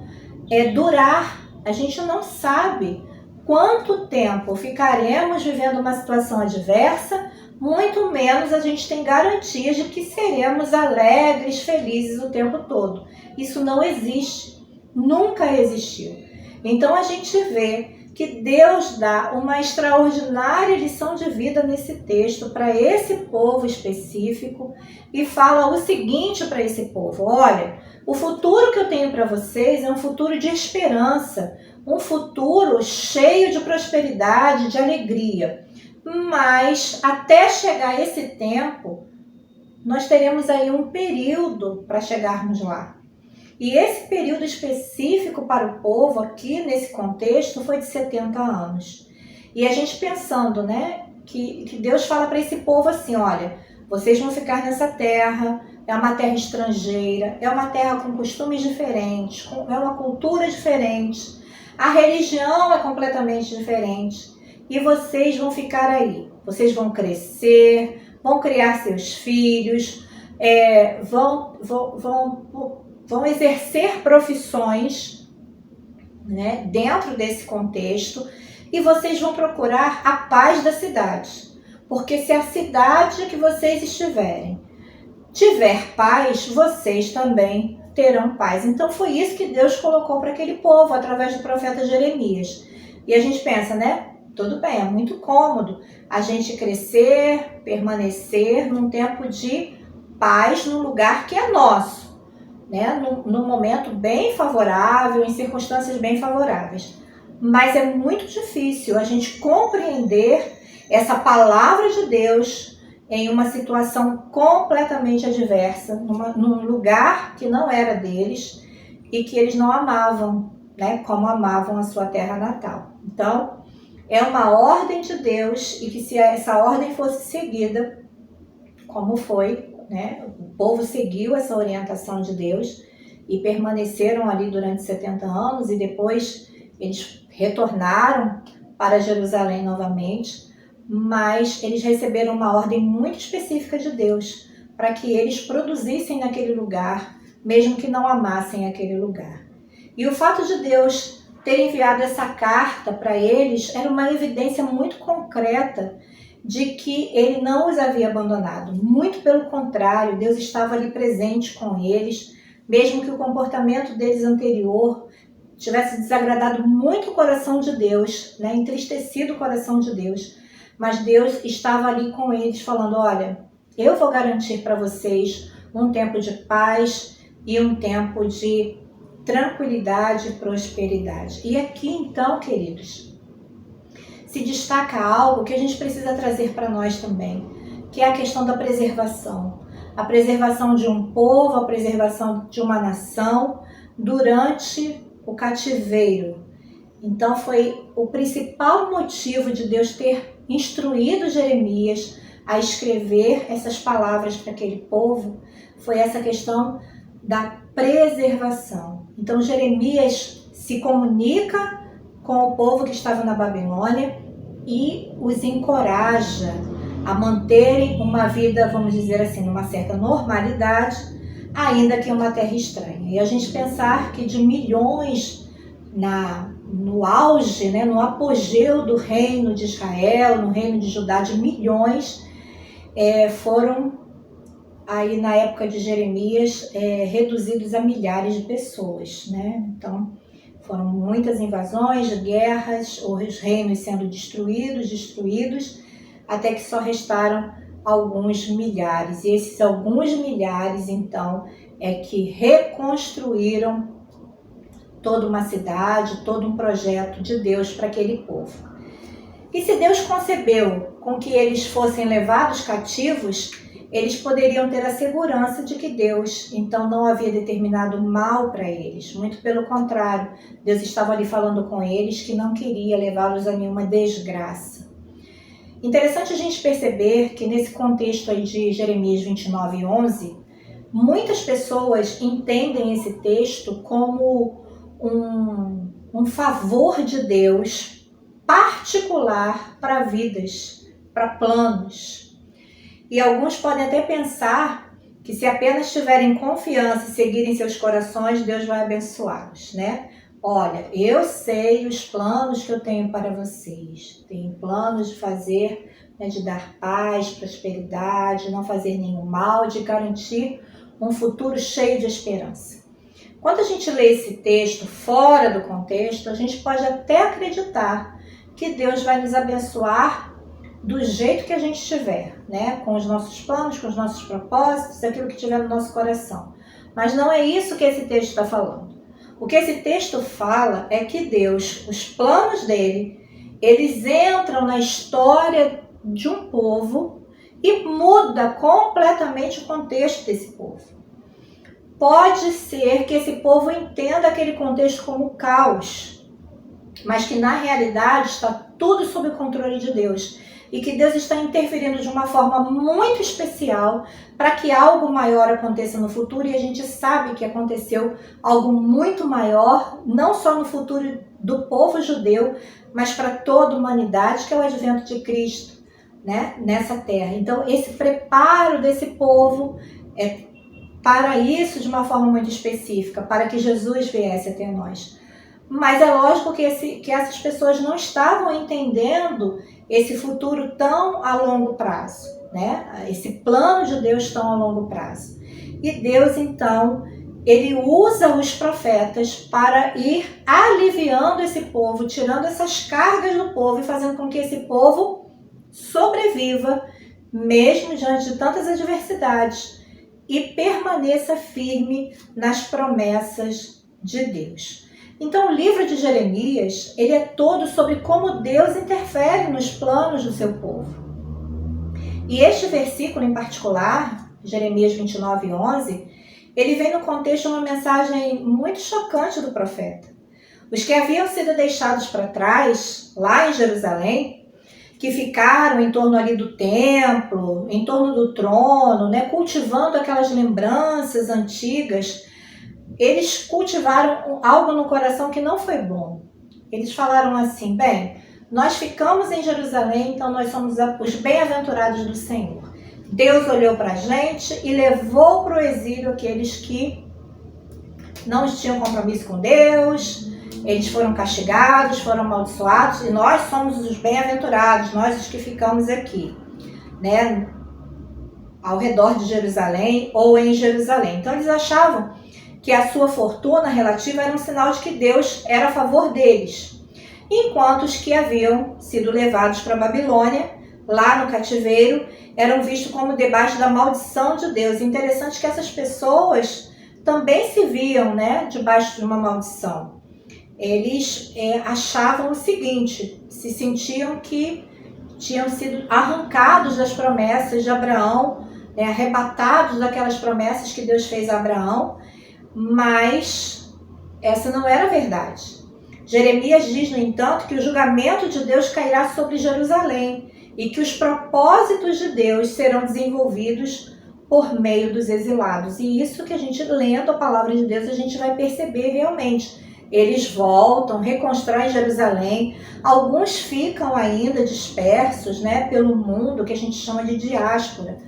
durar. A gente não sabe quanto tempo ficaremos vivendo uma situação adversa, muito menos a gente tem garantias de que seremos alegres, felizes o tempo todo. Isso não existe, nunca existiu. Então a gente vê que Deus dá uma extraordinária lição de vida nesse texto para esse povo específico e fala o seguinte para esse povo: olha, o futuro que eu tenho para vocês é um futuro de esperança, um futuro cheio de prosperidade, de alegria. Mas até chegar esse tempo, nós teremos aí um período para chegarmos lá. E esse período específico para o povo aqui nesse contexto foi de 70 anos. E a gente pensando, né, que Deus fala para esse povo assim, olha, vocês vão ficar nessa terra, é uma terra estrangeira, é uma terra com costumes diferentes, é uma cultura diferente, a religião é completamente diferente e vocês vão ficar aí. Vocês vão crescer, vão criar seus filhos, vão exercer profissões, né, dentro desse contexto e vocês vão procurar a paz da cidade. Porque se a cidade que vocês estiverem tiver paz, vocês também terão paz. Então foi isso que Deus colocou para aquele povo através do profeta Jeremias. E a gente pensa, né? Tudo bem, é muito cômodo a gente crescer, permanecer num tempo de paz num lugar que é nosso, né? Num momento bem favorável, em circunstâncias bem favoráveis. Mas é muito difícil a gente compreender essa palavra de Deus em uma situação completamente adversa, num lugar que não era deles e que eles não amavam, né, como amavam a sua terra natal. Então, é uma ordem de Deus e que se essa ordem fosse seguida, como foi, né, o povo seguiu essa orientação de Deus e permaneceram ali durante 70 anos e depois eles retornaram para Jerusalém novamente, mas eles receberam uma ordem muito específica de Deus para que eles produzissem naquele lugar, mesmo que não amassem aquele lugar. E o fato de Deus ter enviado essa carta para eles era uma evidência muito concreta de que ele não os havia abandonado. Muito pelo contrário, Deus estava ali presente com eles, mesmo que o comportamento deles anterior tivesse desagradado muito o coração de Deus, né, entristecido o coração de Deus. Mas Deus estava ali com eles falando, olha, eu vou garantir para vocês um tempo de paz e um tempo de tranquilidade e prosperidade. E aqui então, queridos, se destaca algo que a gente precisa trazer para nós também, que é a questão da preservação. A preservação de um povo, a preservação de uma nação durante o cativeiro. Então foi o principal motivo de Deus ter instruído Jeremias a escrever essas palavras para aquele povo, foi essa questão da preservação. Então Jeremias se comunica com o povo que estava na Babilônia e os encoraja a manterem uma vida, vamos dizer assim, numa certa normalidade, ainda que em uma terra estranha. E a gente pensar que de milhões no auge, né, no apogeu do reino de Israel, no reino de Judá, de milhões, foram aí na época de Jeremias reduzidos a milhares de pessoas, né? Então foram muitas invasões, guerras, os reinos sendo destruídos, até que só restaram alguns milhares. E esses alguns milhares, então, é que reconstruíram toda uma cidade, todo um projeto de Deus para aquele povo. E se Deus concebeu com que eles fossem levados cativos, eles poderiam ter a segurança de que Deus, então, não havia determinado mal para eles. Muito pelo contrário, Deus estava ali falando com eles que não queria levá-los a nenhuma desgraça. Interessante a gente perceber que nesse contexto aí de Jeremias 29:11, muitas pessoas entendem esse texto como um favor de Deus particular para vidas, para planos. E alguns podem até pensar que se apenas tiverem confiança e seguirem seus corações, Deus vai abençoá-los, né? Olha, eu sei os planos que eu tenho para vocês. Tenho planos de fazer, né, de dar paz, prosperidade, não fazer nenhum mal, de garantir um futuro cheio de esperança. Quando a gente lê esse texto fora do contexto, a gente pode até acreditar que Deus vai nos abençoar do jeito que a gente estiver, né? Com os nossos planos, com os nossos propósitos, aquilo que tiver no nosso coração. Mas não é isso que esse texto está falando. O que esse texto fala é que Deus, os planos dele, eles entram na história de um povo e muda completamente o contexto desse povo. pode ser que esse povo entenda aquele contexto como caos, mas que na realidade está tudo sob o controle de Deus e que Deus está interferindo de uma forma muito especial para que algo maior aconteça no futuro, e a gente sabe que aconteceu algo muito maior, não só no futuro do povo judeu, mas para toda a humanidade, que é o advento de Cristo, né, nessa terra. Então, esse preparo desse povo é para isso de uma forma muito específica, para que Jesus viesse até nós. Mas é lógico que essas pessoas não estavam entendendo esse futuro tão a longo prazo, né? Esse plano de Deus tão a longo prazo. E Deus, então, ele usa os profetas para ir aliviando esse povo, tirando essas cargas do povo e fazendo com que esse povo sobreviva, mesmo diante de tantas adversidades, e permaneça firme nas promessas de Deus. Então, o livro de Jeremias, ele é todo sobre como Deus interfere nos planos do seu povo. E este versículo em particular, Jeremias 29:11, ele vem no contexto de uma mensagem muito chocante do profeta. Os que haviam sido deixados para trás, lá em Jerusalém, que ficaram em torno ali do templo, em torno do trono, né, cultivando aquelas lembranças antigas, eles cultivaram algo no coração que não foi bom. Eles falaram assim: bem, nós ficamos em Jerusalém, então nós somos os bem-aventurados do Senhor. Deus olhou para a gente e levou para o exílio aqueles que não tinham compromisso com Deus, eles foram castigados, foram amaldiçoados, e nós somos os bem-aventurados, nós os que ficamos aqui, né, ao redor de Jerusalém ou em Jerusalém. Então eles achavam que a sua fortuna relativa era um sinal de que Deus era a favor deles, enquanto os que haviam sido levados para a Babilônia, lá no cativeiro, eram vistos como debaixo da maldição de Deus. Interessante que essas pessoas também se viam, né, debaixo de uma maldição. Eles achavam o seguinte, se sentiam que tinham sido arrancados das promessas de Abraão, né, arrebatados daquelas promessas que Deus fez a Abraão, mas essa não era a verdade. Jeremias diz, no entanto, que o julgamento de Deus cairá sobre Jerusalém e que os propósitos de Deus serão desenvolvidos por meio dos exilados. E isso que a gente, lendo a palavra de Deus, a gente vai perceber realmente. Eles voltam, reconstroem Jerusalém, alguns ficam ainda dispersos, né, pelo mundo, que a gente chama de diáspora,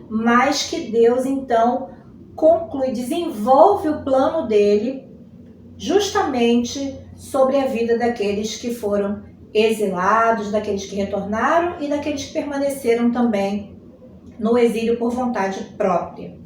mas que Deus, então, conclui, desenvolve o plano dele justamente sobre a vida daqueles que foram exilados, daqueles que retornaram e daqueles que permaneceram também no exílio por vontade própria.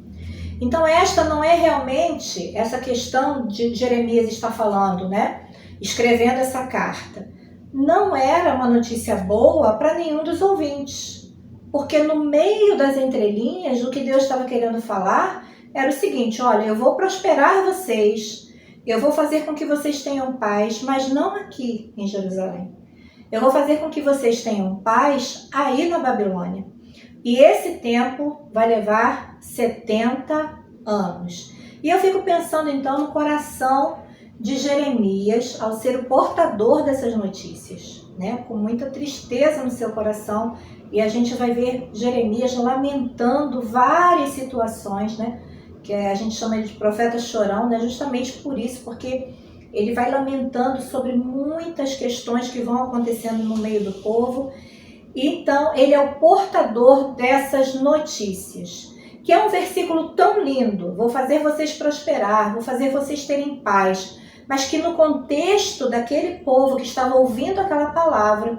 Então esta não é realmente essa questão de Jeremias está falando, né? Escrevendo essa carta. Não era uma notícia boa para nenhum dos ouvintes, porque no meio das entrelinhas, o que Deus estava querendo falar era o seguinte: olha, eu vou prosperar vocês, eu vou fazer com que vocês tenham paz, mas não aqui em Jerusalém. Eu vou fazer com que vocês tenham paz aí na Babilônia. E esse tempo vai levar 70 anos. E eu fico pensando então no coração de Jeremias ao ser o portador dessas notícias, né? Com muita tristeza no seu coração. E a gente vai ver Jeremias lamentando várias situações, né? Que a gente chama ele de profeta chorão, né? Justamente por isso, porque ele vai lamentando sobre muitas questões que vão acontecendo no meio do povo. Então, ele é o portador dessas notícias, que é um versículo tão lindo. Vou fazer vocês prosperar, vou fazer vocês terem paz, mas que no contexto daquele povo que estava ouvindo aquela palavra,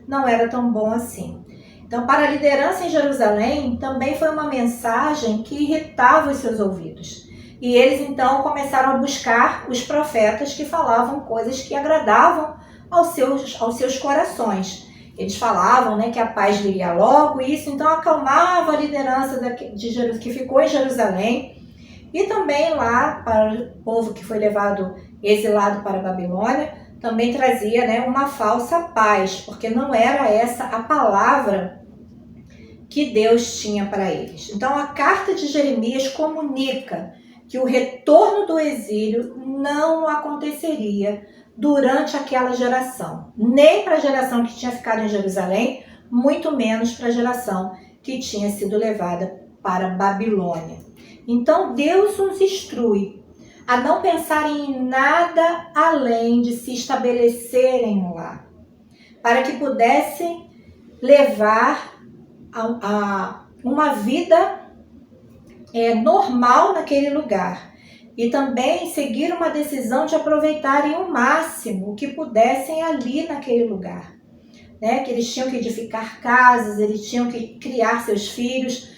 não era tão bom assim. Então, para a liderança em Jerusalém, também foi uma mensagem que irritava os seus ouvidos. E eles, então, começaram a buscar os profetas que falavam coisas que agradavam aos seus corações. Eles falavam, né, que a paz viria logo, e isso então acalmava a liderança que ficou em Jerusalém, e também lá para o povo que foi levado exilado para a Babilônia, também trazia, né, uma falsa paz, porque não era essa a palavra que Deus tinha para eles. Então a carta de Jeremias comunica que o retorno do exílio não aconteceria durante aquela geração, nem para a geração que tinha ficado em Jerusalém, muito menos para a geração que tinha sido levada para a Babilônia. Então Deus nos instrui a não pensarem em nada além de se estabelecerem lá, para que pudessem levar a uma vida normal naquele lugar e também seguir uma decisão de aproveitarem o máximo o que pudessem ali naquele lugar, né? Que eles tinham que edificar casas, eles tinham que criar seus filhos,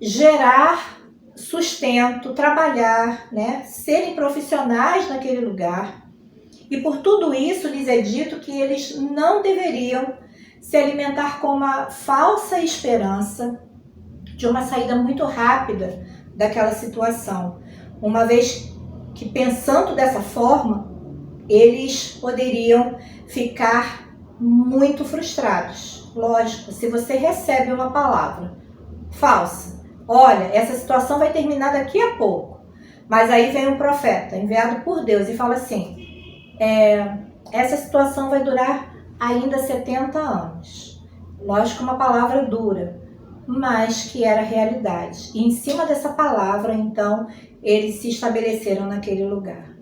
gerar sustento, trabalhar, né? Serem profissionais naquele lugar. E por tudo isso lhes é dito que eles não deveriam se alimentar com uma falsa esperança de uma saída muito rápida daquela situação, uma vez que, pensando dessa forma, eles poderiam ficar muito frustrados. Lógico, se você recebe uma palavra falsa, olha, essa situação vai terminar daqui a pouco, mas aí vem um profeta enviado por Deus e fala assim, essa situação vai durar ainda 70 anos. Lógico, uma palavra dura, mas que era realidade. E em cima dessa palavra, então, eles se estabeleceram naquele lugar.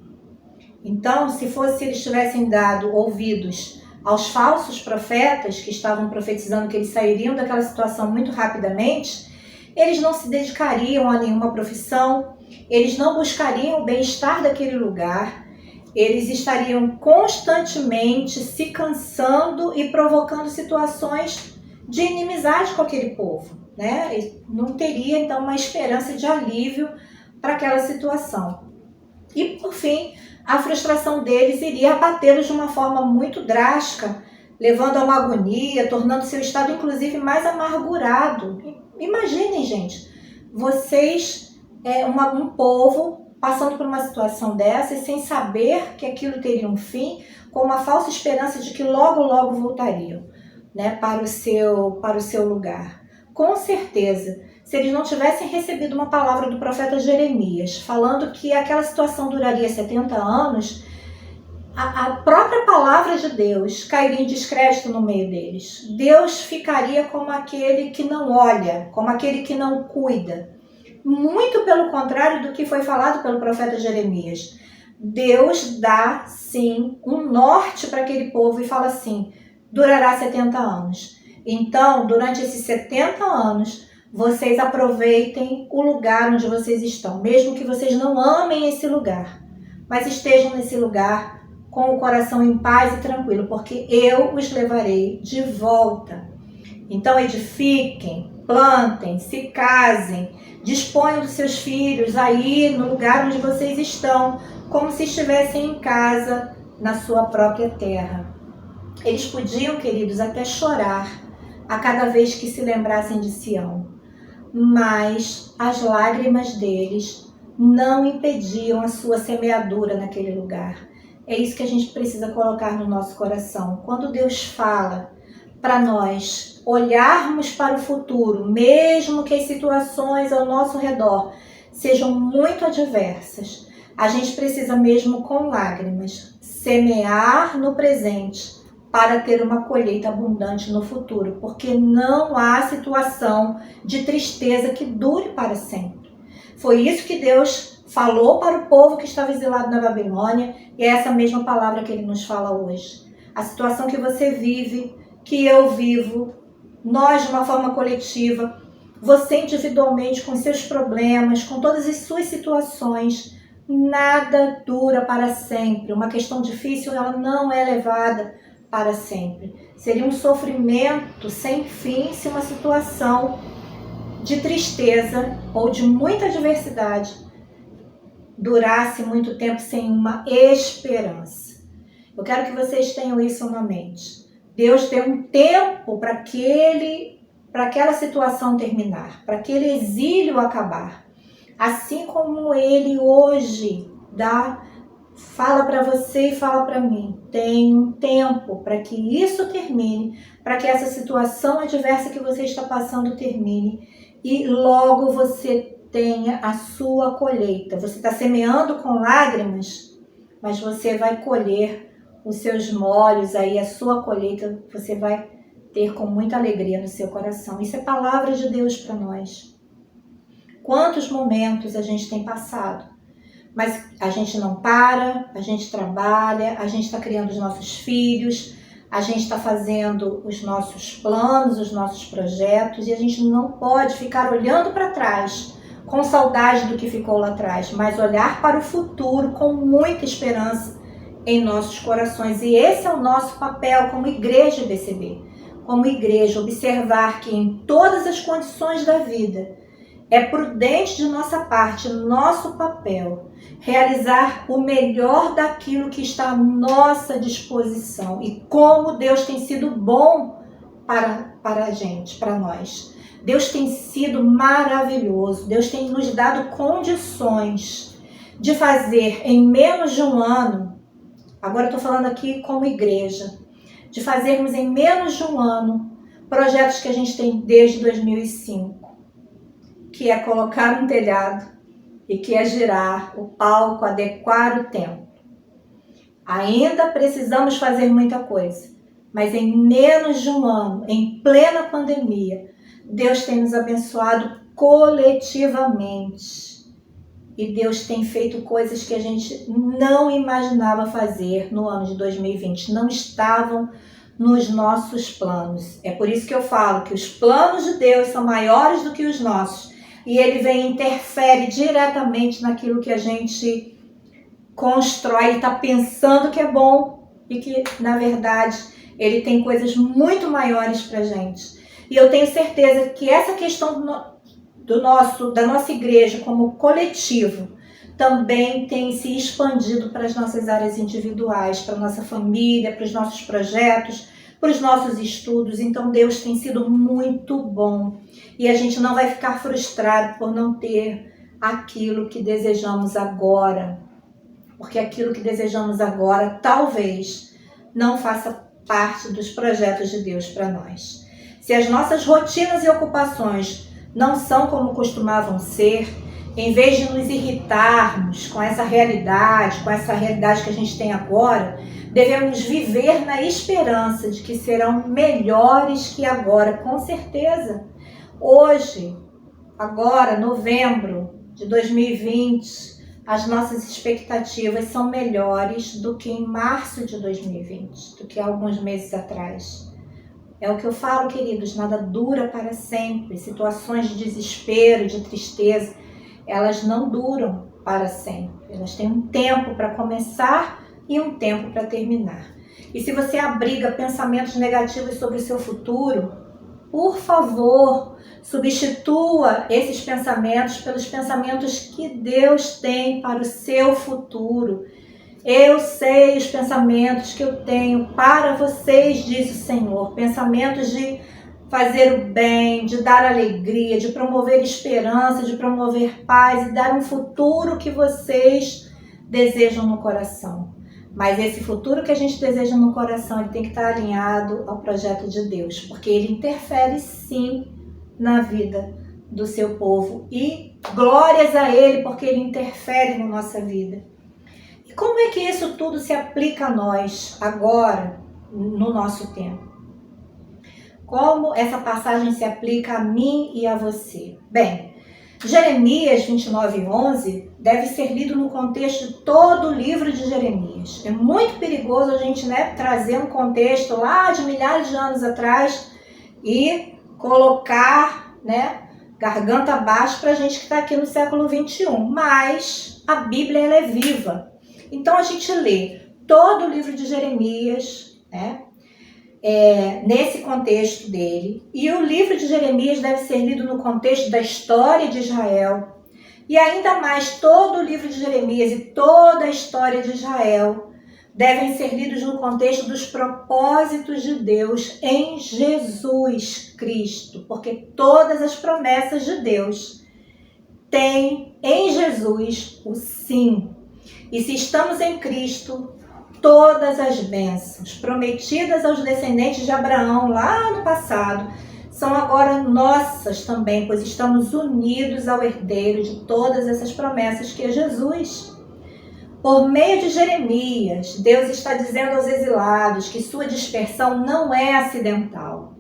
Então, se eles tivessem dado ouvidos aos falsos profetas que estavam profetizando que eles sairiam daquela situação muito rapidamente, eles não se dedicariam a nenhuma profissão, eles não buscariam o bem-estar daquele lugar, eles estariam constantemente se cansando e provocando situações de inimizade com aquele povo, né? E não teria, então, uma esperança de alívio para aquela situação. E, por fim, a frustração deles iria abatê-los de uma forma muito drástica, levando a uma agonia, tornando seu estado, inclusive, mais amargurado. Imaginem, gente, vocês, um povo, passando por uma situação dessa e sem saber que aquilo teria um fim, com uma falsa esperança de que logo, logo voltariam, né, para o seu lugar. Com certeza, se eles não tivessem recebido uma palavra do profeta Jeremias, falando que aquela situação duraria 70 anos, a própria palavra de Deus cairia em descrédito no meio deles. Deus ficaria como aquele que não olha, como aquele que não cuida. Muito pelo contrário do que foi falado pelo profeta Jeremias. Deus dá, sim, um norte para aquele povo e fala assim, durará 70 anos. Então, durante esses 70 anos, vocês aproveitem o lugar onde vocês estão, mesmo que vocês não amem esse lugar, mas estejam nesse lugar com o coração em paz e tranquilo, porque eu os levarei de volta. Então, edifiquem, plantem, se casem, disponham dos seus filhos aí no lugar onde vocês estão, como se estivessem em casa, na sua própria terra. Eles podiam, queridos, até chorar a cada vez que se lembrassem de Sião, mas as lágrimas deles não impediam a sua semeadura naquele lugar. É isso que a gente precisa colocar no nosso coração. Quando Deus fala para nós olharmos para o futuro, mesmo que as situações ao nosso redor sejam muito adversas, a gente precisa mesmo com lágrimas semear no presente para ter uma colheita abundante no futuro, porque não há situação de tristeza que dure para sempre. Foi isso que Deus falou para o povo que estava exilado na Babilônia, e é essa mesma palavra que Ele nos fala hoje. A situação que você vive, que eu vivo, nós de uma forma coletiva, você individualmente com seus problemas, com todas as suas situações, nada dura para sempre. Uma questão difícil, ela não é levada para sempre. Seria um sofrimento sem fim se uma situação de tristeza ou de muita adversidade durasse muito tempo sem uma esperança. Eu quero que vocês tenham isso na mente. Deus deu um tempo para aquela situação terminar, para aquele exílio acabar. Assim como Ele hoje fala para você e fala para mim, tem um tempo para que isso termine, para que essa situação adversa que você está passando termine e logo você tenha a sua colheita. Você está semeando com lágrimas, mas você vai colher os seus molhos, aí a sua colheita você vai ter com muita alegria no seu coração. Isso é palavra de Deus para nós. Quantos momentos a gente tem passado, mas a gente não para, a gente trabalha, a gente está criando os nossos filhos, a gente está fazendo os nossos planos, os nossos projetos, e a gente não pode ficar olhando para trás com saudade do que ficou lá atrás, mas olhar para o futuro com muita esperança em nossos corações. E esse é o nosso papel como igreja IBCB. Como igreja, observar que em todas as condições da vida é prudente de nossa parte, nosso papel, realizar o melhor daquilo que está à nossa disposição. E como Deus tem sido bom para a gente, para nós. Deus tem sido maravilhoso. Deus tem nos dado condições de fazer em menos de um ano, agora estou falando aqui como igreja, de fazermos em menos de um ano projetos que a gente tem desde 2005, que é colocar um telhado e que é girar o palco, adequar o templo. Ainda precisamos fazer muita coisa, mas em menos de um ano, em plena pandemia, Deus tem nos abençoado coletivamente. E Deus tem feito coisas que a gente não imaginava fazer no ano de 2020. Não estavam nos nossos planos. É por isso que eu falo que os planos de Deus são maiores do que os nossos. E Ele vem e interfere diretamente naquilo que a gente constrói e está pensando que é bom. E que, na verdade, Ele tem coisas muito maiores para a gente. E eu tenho certeza que essa questão da nossa igreja como coletivo também tem se expandido para as nossas áreas individuais, para a nossa família, para os nossos projetos, para os nossos estudos. Então Deus tem sido muito bom e a gente não vai ficar frustrado por não ter aquilo que desejamos agora, porque aquilo que desejamos agora talvez não faça parte dos projetos de Deus para nós. Se as nossas rotinas e ocupações não são como costumavam ser, em vez de nos irritarmos com essa realidade que a gente tem agora, devemos viver na esperança de que serão melhores que agora, com certeza. Hoje, agora, novembro de 2020, as nossas expectativas são melhores do que em março de 2020, do que há alguns meses atrás. É o que eu falo, queridos, nada dura para sempre. Situações de desespero, de tristeza, elas não duram para sempre. Elas têm um tempo para começar e um tempo para terminar. E se você abriga pensamentos negativos sobre o seu futuro, por favor, substitua esses pensamentos pelos pensamentos que Deus tem para o seu futuro. Eu sei os pensamentos que eu tenho para vocês, diz o Senhor. Pensamentos de fazer o bem, de dar alegria, de promover esperança, de promover paz e dar um futuro que vocês desejam no coração. Mas esse futuro que a gente deseja no coração, ele tem que estar alinhado ao projeto de Deus, porque ele interfere sim na vida do seu povo. E glórias a ele, porque ele interfere na nossa vida. E como é que isso tudo se aplica a nós agora, no nosso tempo? Como essa passagem se aplica a mim e a você? Bem, Jeremias 29:11 deve ser lido no contexto de todo o livro de Jeremias. É muito perigoso a gente trazer um contexto lá de milhares de anos atrás e colocar garganta abaixo para a gente que está aqui no século 21. Mas a Bíblia ela é viva. Então a gente lê todo o livro de Jeremias, nesse contexto dele. E o livro de Jeremias deve ser lido no contexto da história de Israel. E ainda mais, todo o livro de Jeremias e toda a história de Israel devem ser lidos no contexto dos propósitos de Deus em Jesus Cristo. Porque todas as promessas de Deus têm em Jesus o sim. E se estamos em Cristo, todas as bênçãos prometidas aos descendentes de Abraão lá no passado são agora nossas também, pois estamos unidos ao herdeiro de todas essas promessas que é Jesus. Por meio de Jeremias, Deus está dizendo aos exilados que sua dispersão não é acidental.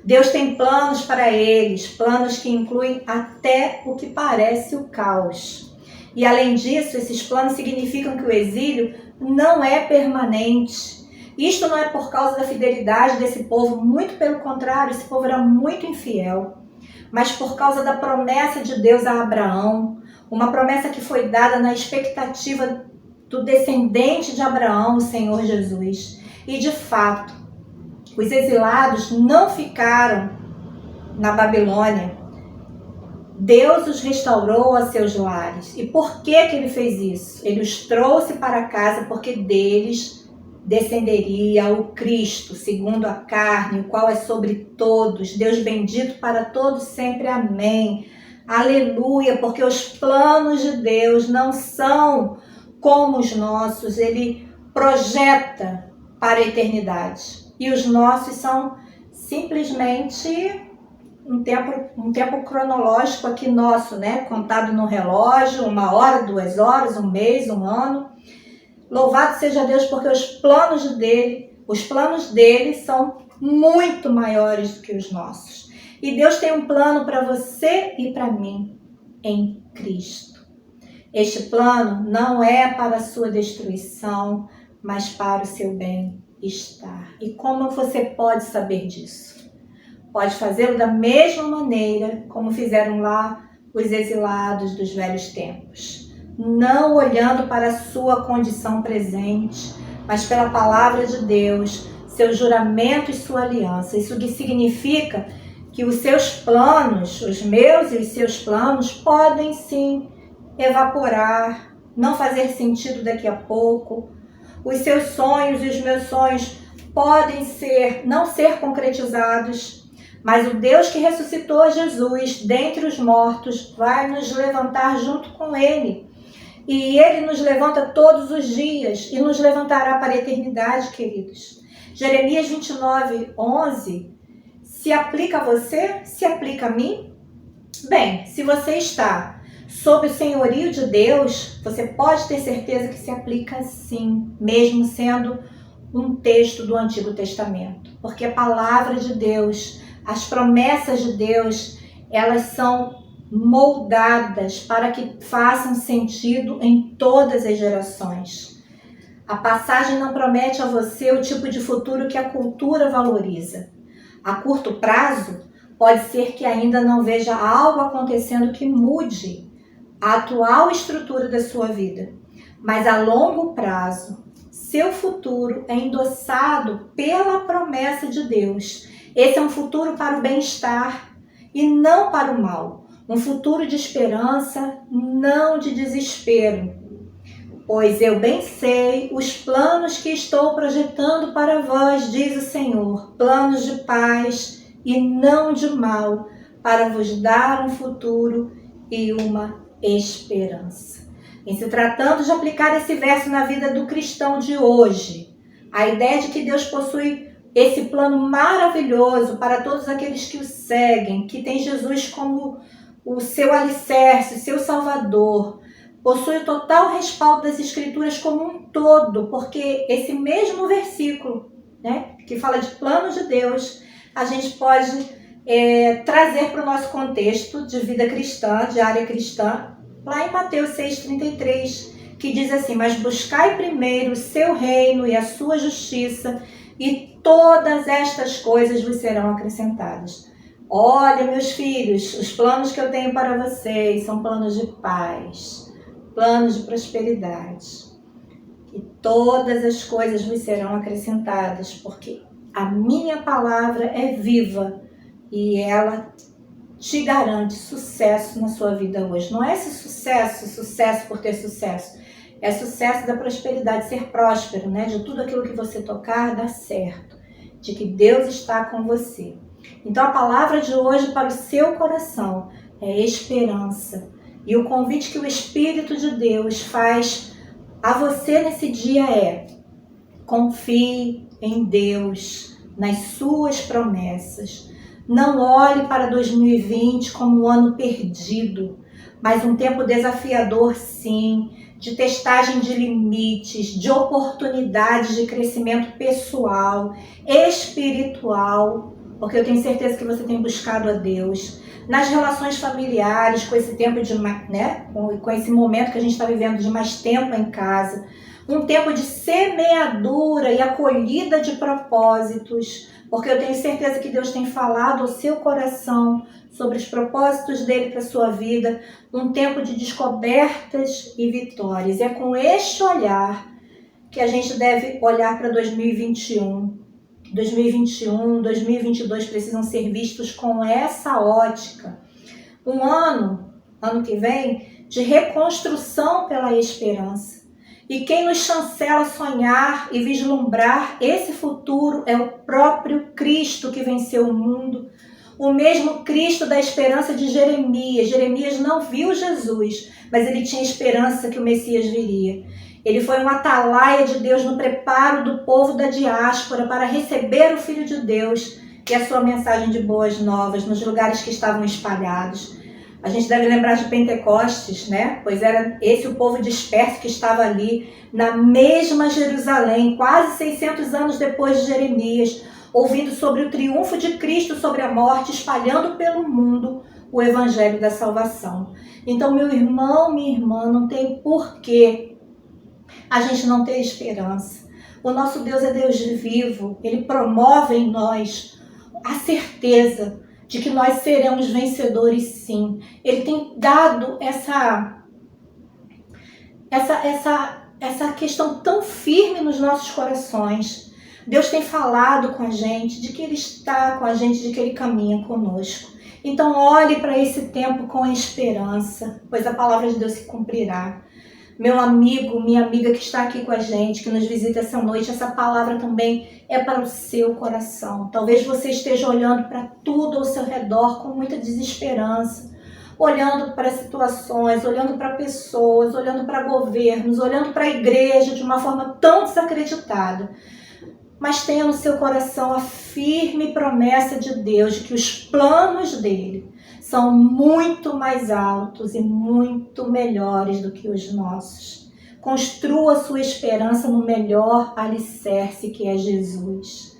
Deus tem planos para eles, planos que incluem até o que parece o caos. E além disso, esses planos significam que o exílio não é permanente. Isto não é por causa da fidelidade desse povo, muito pelo contrário, esse povo era muito infiel, mas por causa da promessa de Deus a Abraão, uma promessa que foi dada na expectativa do descendente de Abraão, o Senhor Jesus. E de fato, os exilados não ficaram na Babilônia. Deus os restaurou a seus lares. E por que ele fez isso? Ele os trouxe para casa porque deles descenderia o Cristo, segundo a carne, o qual é sobre todos. Deus bendito para todos sempre. Amém. Aleluia, porque os planos de Deus não são como os nossos. Ele projeta para a eternidade. E os nossos são simplesmente um tempo cronológico aqui nosso, né? Contado no relógio, 1 hora, 2 horas, 1 mês, 1 ano. Louvado seja Deus, porque os planos dele são muito maiores do que os nossos. E Deus tem um plano para você e para mim em Cristo. Este plano não é para a sua destruição, mas para o seu bem-estar. E como você pode saber disso? Pode fazê-lo da mesma maneira como fizeram lá os exilados dos velhos tempos. Não olhando para a sua condição presente, mas pela palavra de Deus, seu juramento e sua aliança. Isso que significa que os seus planos, os meus e os seus planos, podem sim evaporar, não fazer sentido daqui a pouco. Os seus sonhos e os meus sonhos podem não ser concretizados, mas o Deus que ressuscitou Jesus dentre os mortos vai nos levantar junto com Ele. E Ele nos levanta todos os dias e nos levantará para a eternidade, queridos. Jeremias 29:11 se aplica a você? Se aplica a mim? Bem, se você está sob o senhorio de Deus, você pode ter certeza que se aplica sim, mesmo sendo um texto do Antigo Testamento. Porque a palavra de Deus, as promessas de Deus, elas são moldadas para que façam sentido em todas as gerações. A passagem não promete a você o tipo de futuro que a cultura valoriza. A curto prazo, pode ser que ainda não veja algo acontecendo que mude a atual estrutura da sua vida. Mas a longo prazo, seu futuro é endossado pela promessa de Deus. Esse é um futuro para o bem-estar e não para o mal. Um futuro de esperança, não de desespero. Pois eu bem sei os planos que estou projetando para vós, diz o Senhor, planos de paz e não de mal, para vos dar um futuro e uma esperança. Em se tratando de aplicar esse verso na vida do cristão de hoje, a ideia de que Deus possui esse plano maravilhoso para todos aqueles que o seguem, que tem Jesus como o seu alicerce, o seu salvador, possui o total respaldo das Escrituras como um todo, porque esse mesmo versículo, né, que fala de plano de Deus, a gente pode trazer para o nosso contexto de vida cristã, de área cristã, lá em Mateus 6,33, que diz assim: mas buscai primeiro o seu reino e a sua justiça, e todas estas coisas vos serão acrescentadas. Olha, meus filhos, os planos que eu tenho para vocês são planos de paz, planos de prosperidade. E todas as coisas vos serão acrescentadas, porque a minha palavra é viva e ela te garante sucesso na sua vida hoje. Não é esse sucesso por ter sucesso. É sucesso da prosperidade, ser próspero, né? De tudo aquilo que você tocar dar certo. De que Deus está com você. Então a palavra de hoje para o seu coração é esperança. E o convite que o Espírito de Deus faz a você nesse dia é: confie em Deus, nas suas promessas. Não olhe para 2020 como um ano perdido, mas um tempo desafiador, sim, de testagem de limites, de oportunidades de crescimento pessoal, espiritual, porque eu tenho certeza que você tem buscado a Deus. Nas relações familiares, com esse tempo de, né, com esse momento que a gente está vivendo de mais tempo em casa, um tempo de semeadura e acolhida de propósitos, porque eu tenho certeza que Deus tem falado ao seu coração sobre os propósitos dele para a sua vida, um tempo de descobertas e vitórias. E é com este olhar que a gente deve olhar para 2021. 2021, 2022 precisam ser vistos com essa ótica. Um ano que vem, de reconstrução pela esperança. E quem nos chancela sonhar e vislumbrar esse futuro é o próprio Cristo que venceu o mundo. O mesmo Cristo da esperança de Jeremias. Jeremias não viu Jesus, mas ele tinha esperança que o Messias viria. Ele foi um atalaia de Deus no preparo do povo da diáspora para receber o Filho de Deus e a sua mensagem de boas novas nos lugares que estavam espalhados. A gente deve lembrar de Pentecostes, né? Pois era esse o povo disperso que estava ali na mesma Jerusalém, quase 600 anos depois de Jeremias, ouvindo sobre o triunfo de Cristo sobre a morte, espalhando pelo mundo o evangelho da salvação. Então, meu irmão, minha irmã, não tem porquê a gente não ter esperança. O nosso Deus é Deus vivo, ele promove em nós a certeza de que nós seremos vencedores, sim. Ele tem dado essa questão tão firme nos nossos corações. Deus tem falado com a gente de que ele está com a gente, de que ele caminha conosco. Então olhe para esse tempo com esperança, pois a palavra de Deus se cumprirá. Meu amigo, minha amiga que está aqui com a gente, que nos visita essa noite, essa palavra também é para o seu coração. Talvez você esteja olhando para tudo ao seu redor com muita desesperança, olhando para situações, olhando para pessoas, olhando para governos, olhando para a igreja de uma forma tão desacreditada. Mas tenha no seu coração a firme promessa de Deus de que os planos dele são muito mais altos e muito melhores do que os nossos. Construa sua esperança no melhor alicerce que é Jesus.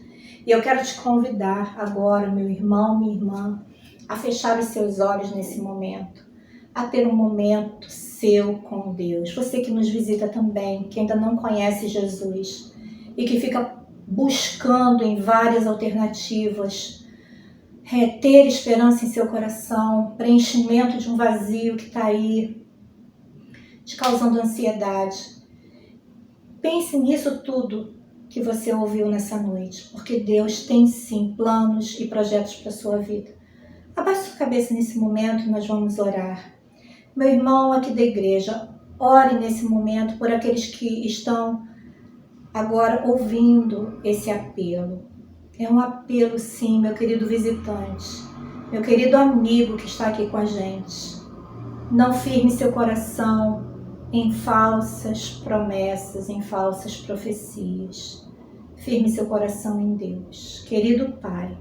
E eu quero te convidar agora, meu irmão, minha irmã, a fechar os seus olhos nesse momento, a ter um momento seu com Deus. Você que nos visita também, que ainda não conhece Jesus e que fica buscando em várias alternativas ter esperança em seu coração, preenchimento de um vazio que está aí te causando ansiedade. Pense nisso tudo que você ouviu nessa noite, porque Deus tem sim planos e projetos para a sua vida. Abaixe sua cabeça nesse momento e nós vamos orar. Meu irmão aqui da igreja, ore nesse momento por aqueles que estão agora ouvindo esse apelo. É um apelo sim, meu querido visitante, meu querido amigo que está aqui com a gente. Não firme seu coração em falsas promessas, em falsas profecias. Firme seu coração em Deus. Querido Pai,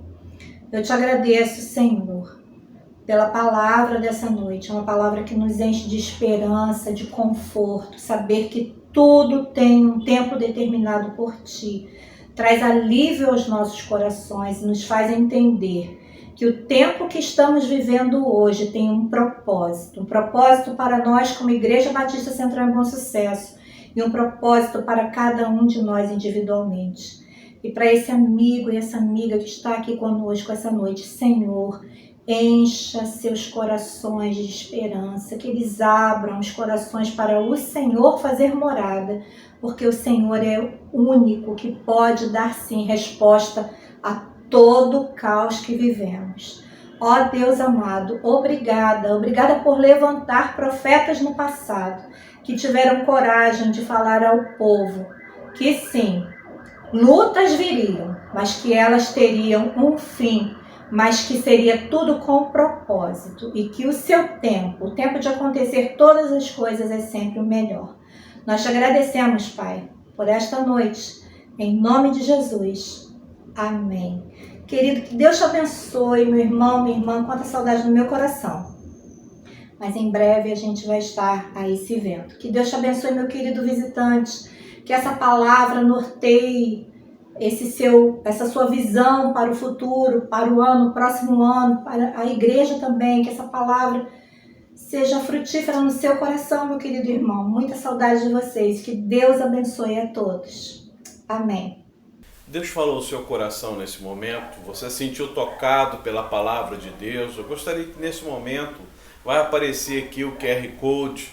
eu te agradeço, Senhor, pela palavra dessa noite. É uma palavra que nos enche de esperança, de conforto, saber que tudo tem um tempo determinado por Ti. Traz alívio aos nossos corações e nos faz entender que o tempo que estamos vivendo hoje tem um propósito para nós como Igreja Batista Central em Bom Sucesso e um propósito para cada um de nós individualmente. E para esse amigo e essa amiga que está aqui conosco essa noite, Senhor, encha seus corações de esperança, que eles abram os corações para o Senhor fazer morada, porque o Senhor é o único que pode dar sim resposta a todo o caos que vivemos. Ó Deus amado, obrigada por levantar profetas no passado, que tiveram coragem de falar ao povo que sim, lutas viriam, mas que elas teriam um fim, mas que seria tudo com propósito e que o seu tempo, o tempo de acontecer todas as coisas é sempre o melhor. Nós te agradecemos, Pai, por esta noite, em nome de Jesus. Amém. Querido, que Deus te abençoe, meu irmão, minha irmã, quanta saudade no meu coração. Mas em breve a gente vai estar aí se vendo. Que Deus te abençoe, meu querido visitante. Que essa palavra norteie essa sua visão para o futuro, para o ano, próximo ano, para a igreja também. Que essa palavra seja frutífera no seu coração, meu querido irmão. Muita saudade de vocês. Que Deus abençoe a todos. Amém. Deus falou no seu coração nesse momento, você se sentiu tocado pela palavra de Deus. Eu gostaria que nesse momento vai aparecer aqui o QR Code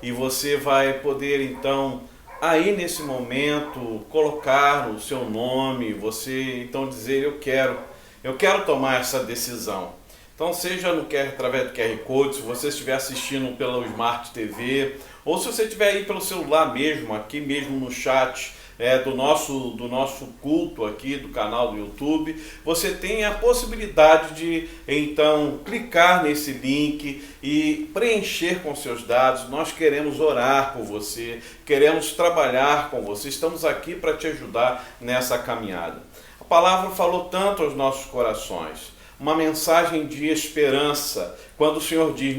e você vai poder então, aí nesse momento, colocar o seu nome, você então dizer eu quero tomar essa decisão. Então seja através do QR Code, se você estiver assistindo pelo Smart TV, ou se você estiver aí pelo celular mesmo, aqui mesmo no chat do nosso culto aqui, do canal do YouTube, você tem a possibilidade de então clicar nesse link e preencher com seus dados. Nós queremos orar por você, queremos trabalhar com você, estamos aqui para te ajudar nessa caminhada. A palavra falou tanto aos nossos corações, uma mensagem de esperança, quando o Senhor diz,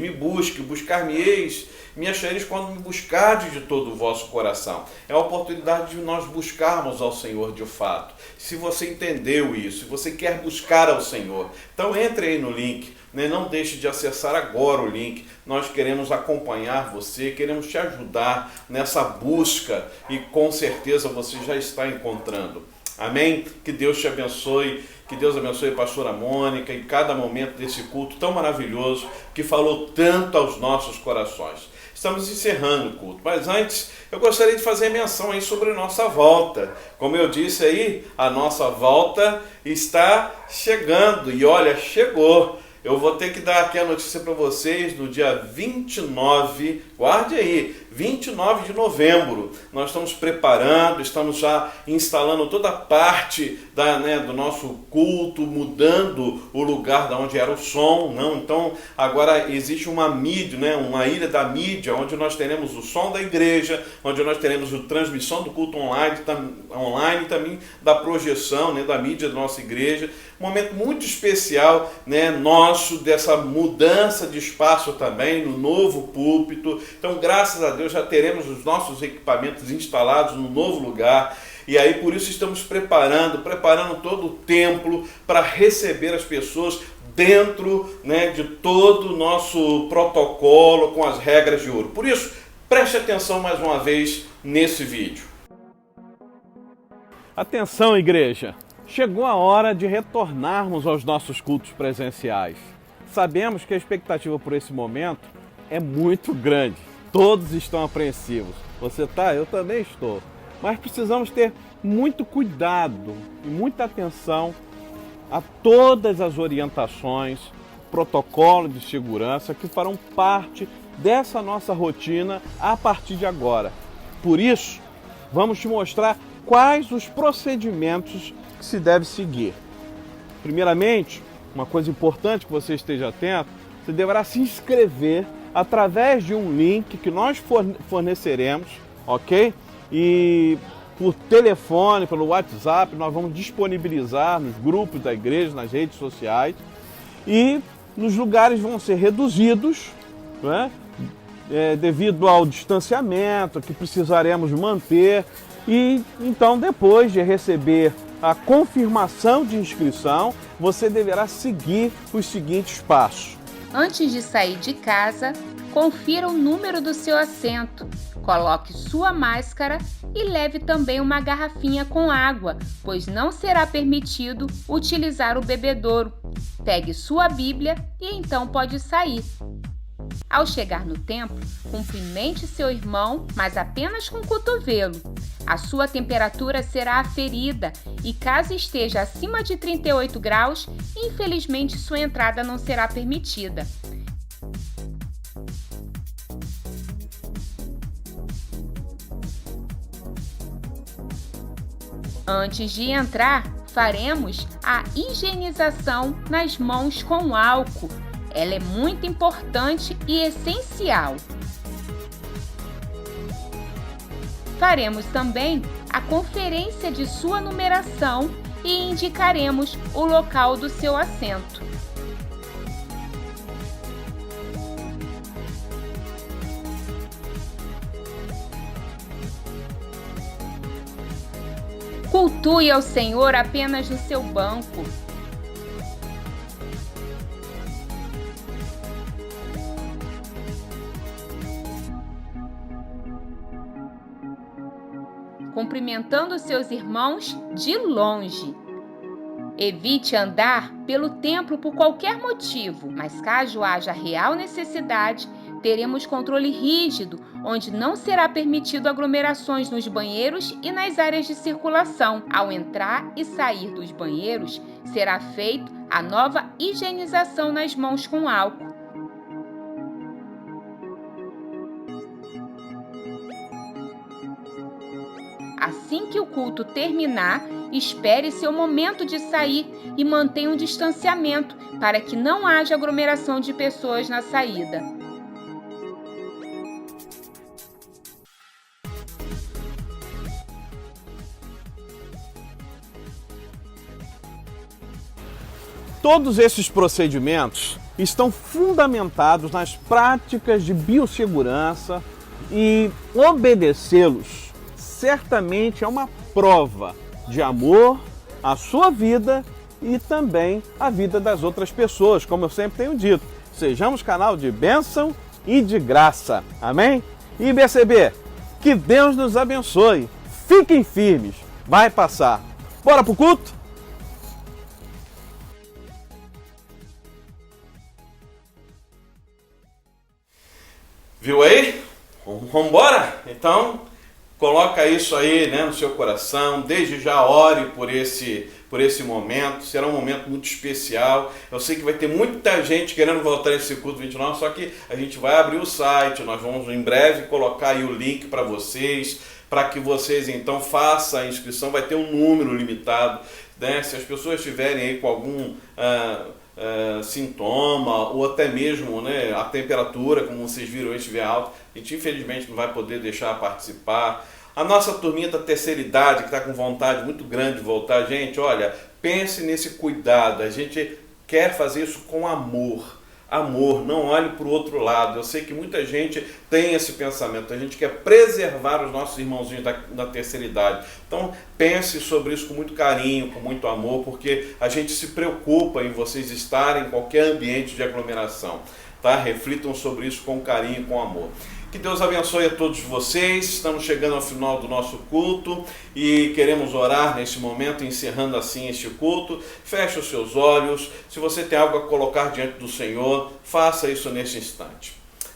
buscar-me-eis, me achareis quando me buscardes de todo o vosso coração. É a oportunidade de nós buscarmos ao Senhor de fato. Se você entendeu isso, se você quer buscar ao Senhor, então entre aí no link, né? Não deixe de acessar agora o link. Nós queremos acompanhar você, queremos te ajudar nessa busca e com certeza você já está encontrando. Amém? Que Deus te abençoe. Que Deus abençoe a pastora Mônica em cada momento desse culto tão maravilhoso que falou tanto aos nossos corações. Estamos encerrando o culto, mas antes eu gostaria de fazer menção aí sobre a nossa volta. Como eu disse aí, a nossa volta está chegando e olha, chegou. Eu vou ter que dar aqui a notícia para vocês no dia 29, guarde aí, 29 de novembro. Nós estamos preparando, estamos já instalando toda a parte do nosso culto, mudando o lugar de onde era o som. Não? Então agora existe uma mídia, uma ilha da mídia, onde nós teremos o som da igreja, onde nós teremos a transmissão do culto online e também da projeção da mídia da nossa igreja. Um momento muito especial nosso, dessa mudança de espaço também, no novo púlpito. Então, graças a Deus, já teremos os nossos equipamentos instalados no novo lugar. E aí, por isso, estamos preparando todo o templo para receber as pessoas dentro de todo o nosso protocolo, com as regras de ouro. Por isso, preste atenção mais uma vez nesse vídeo. Atenção, igreja! Chegou a hora de retornarmos aos nossos cultos presenciais. Sabemos que a expectativa por esse momento é muito grande. Todos estão apreensivos. Você tá? Eu também estou. Mas precisamos ter muito cuidado e muita atenção a todas as orientações, protocolos de segurança que farão parte dessa nossa rotina a partir de agora. Por isso, vamos te mostrar quais os procedimentos que se deve seguir. Primeiramente, uma coisa importante que você esteja atento, você deverá se inscrever através de um link que nós forneceremos, ok? E por telefone, pelo WhatsApp, nós vamos disponibilizar nos grupos da igreja, nas redes sociais, e nos lugares vão ser reduzidos, devido ao distanciamento que precisaremos manter. E então, depois de receber a confirmação de inscrição, você deverá seguir os seguintes passos. Antes de sair de casa, confira o número do seu assento, coloque sua máscara e leve também uma garrafinha com água, pois não será permitido utilizar o bebedouro. Pegue sua Bíblia e então pode sair. Ao chegar no templo, cumprimente seu irmão, mas apenas com o cotovelo. A sua temperatura será aferida e, caso esteja acima de 38 graus, infelizmente sua entrada não será permitida. Antes de entrar, faremos a higienização nas mãos com álcool. Ela é muito importante e essencial. Faremos também a conferência de sua numeração e indicaremos o local do seu assento. Cultue ao Senhor apenas no seu banco. Cumprimentando seus irmãos de longe. Evite andar pelo templo por qualquer motivo, mas caso haja real necessidade, teremos controle rígido, onde não será permitido aglomerações nos banheiros e nas áreas de circulação. Ao entrar e sair dos banheiros, será feita a nova higienização nas mãos com álcool. Assim que o culto terminar, espere seu momento de sair e mantenha um distanciamento para que não haja aglomeração de pessoas na saída. Todos esses procedimentos estão fundamentados nas práticas de biossegurança e obedecê-los certamente é uma prova de amor à sua vida e também à vida das outras pessoas, como eu sempre tenho dito. Sejamos canal de bênção e de graça. Amém? E IBCB, que Deus nos abençoe. Fiquem firmes. Vai passar. Bora pro culto? Viu aí? Vamos embora? Então, coloca isso aí, né, no seu coração. Desde já ore por esse momento. Será um momento muito especial. Eu sei que vai ter muita gente querendo voltar a esse culto 29, só que a gente vai abrir o site. Nós vamos em breve colocar aí o link para vocês, para que vocês então façam a inscrição. Vai ter um número limitado, né? Se as pessoas estiverem aí com algum sintoma ou até mesmo, né, a temperatura, como vocês viram, estiver alta, a gente infelizmente não vai poder deixar participar. A nossa turminha da terceira idade, que está com vontade muito grande de voltar, gente, olha, pense nesse cuidado. A gente quer fazer isso com amor. Amor, não olhe para o outro lado. Eu sei que muita gente tem esse pensamento. A gente quer preservar os nossos irmãozinhos da terceira idade. Então, pense sobre isso com muito carinho, com muito amor, porque a gente se preocupa em vocês estarem em qualquer ambiente de aglomeração. Tá? Reflitam sobre isso com carinho e com amor. Que Deus abençoe a todos vocês. Estamos chegando ao final do nosso culto e queremos orar nesse momento, encerrando assim este culto. Feche os seus olhos. Se você tem algo a colocar diante do Senhor, faça isso nesse instante.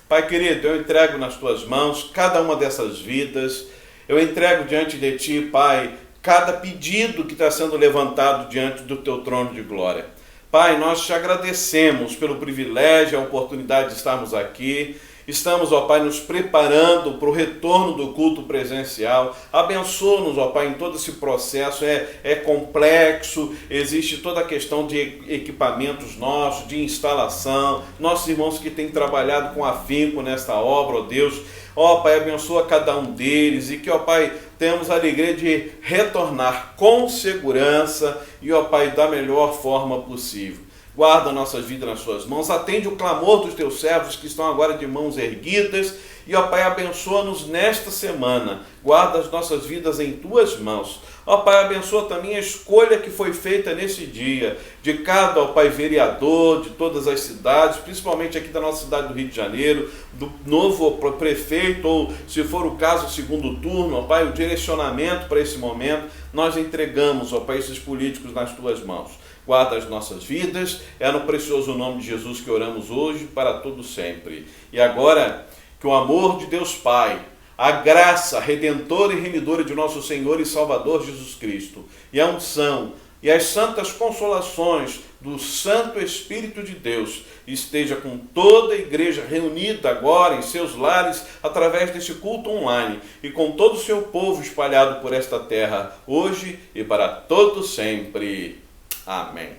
Pai querido, eu entrego nas tuas mãos cada uma dessas vidas. Eu entrego diante de ti, Pai, cada pedido que está sendo levantado diante do teu trono de glória. Pai, nós te agradecemos pelo privilégio, a oportunidade de estarmos aqui. Estamos, ó Pai, nos preparando para o retorno do culto presencial. Abençoa-nos, ó Pai, em todo esse processo. É complexo, existe toda a questão de equipamentos nossos, de instalação. Nossos irmãos que têm trabalhado com afinco nesta obra, ó Deus. Ó Pai, abençoa cada um deles e que, ó Pai, tenhamos a alegria de retornar com segurança e, ó Pai, da melhor forma possível. Guarda nossas vidas nas suas mãos, atende o clamor dos teus servos que estão agora de mãos erguidas e, ó Pai, abençoa-nos nesta semana. Guarda as nossas vidas em tuas mãos. Ó Pai, abençoa também a escolha que foi feita nesse dia, de cada, ó Pai, vereador, de todas as cidades, principalmente aqui da nossa cidade do Rio de Janeiro, do novo prefeito, ou se for o caso, segundo turno, ó Pai, o direcionamento para esse momento, nós entregamos, ó Pai, esses políticos nas tuas mãos. Guarda as nossas vidas, é no precioso nome de Jesus que oramos hoje, para todo sempre. E agora, que o amor de Deus Pai, a graça redentora e remidora de nosso Senhor e Salvador Jesus Cristo, e a unção e as santas consolações do Santo Espírito de Deus esteja com toda a igreja reunida agora em seus lares através desse culto online e com todo o seu povo espalhado por esta terra, hoje e para todo sempre. Amém.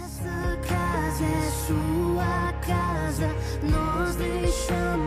Essa casa é sua casa, nós deixamos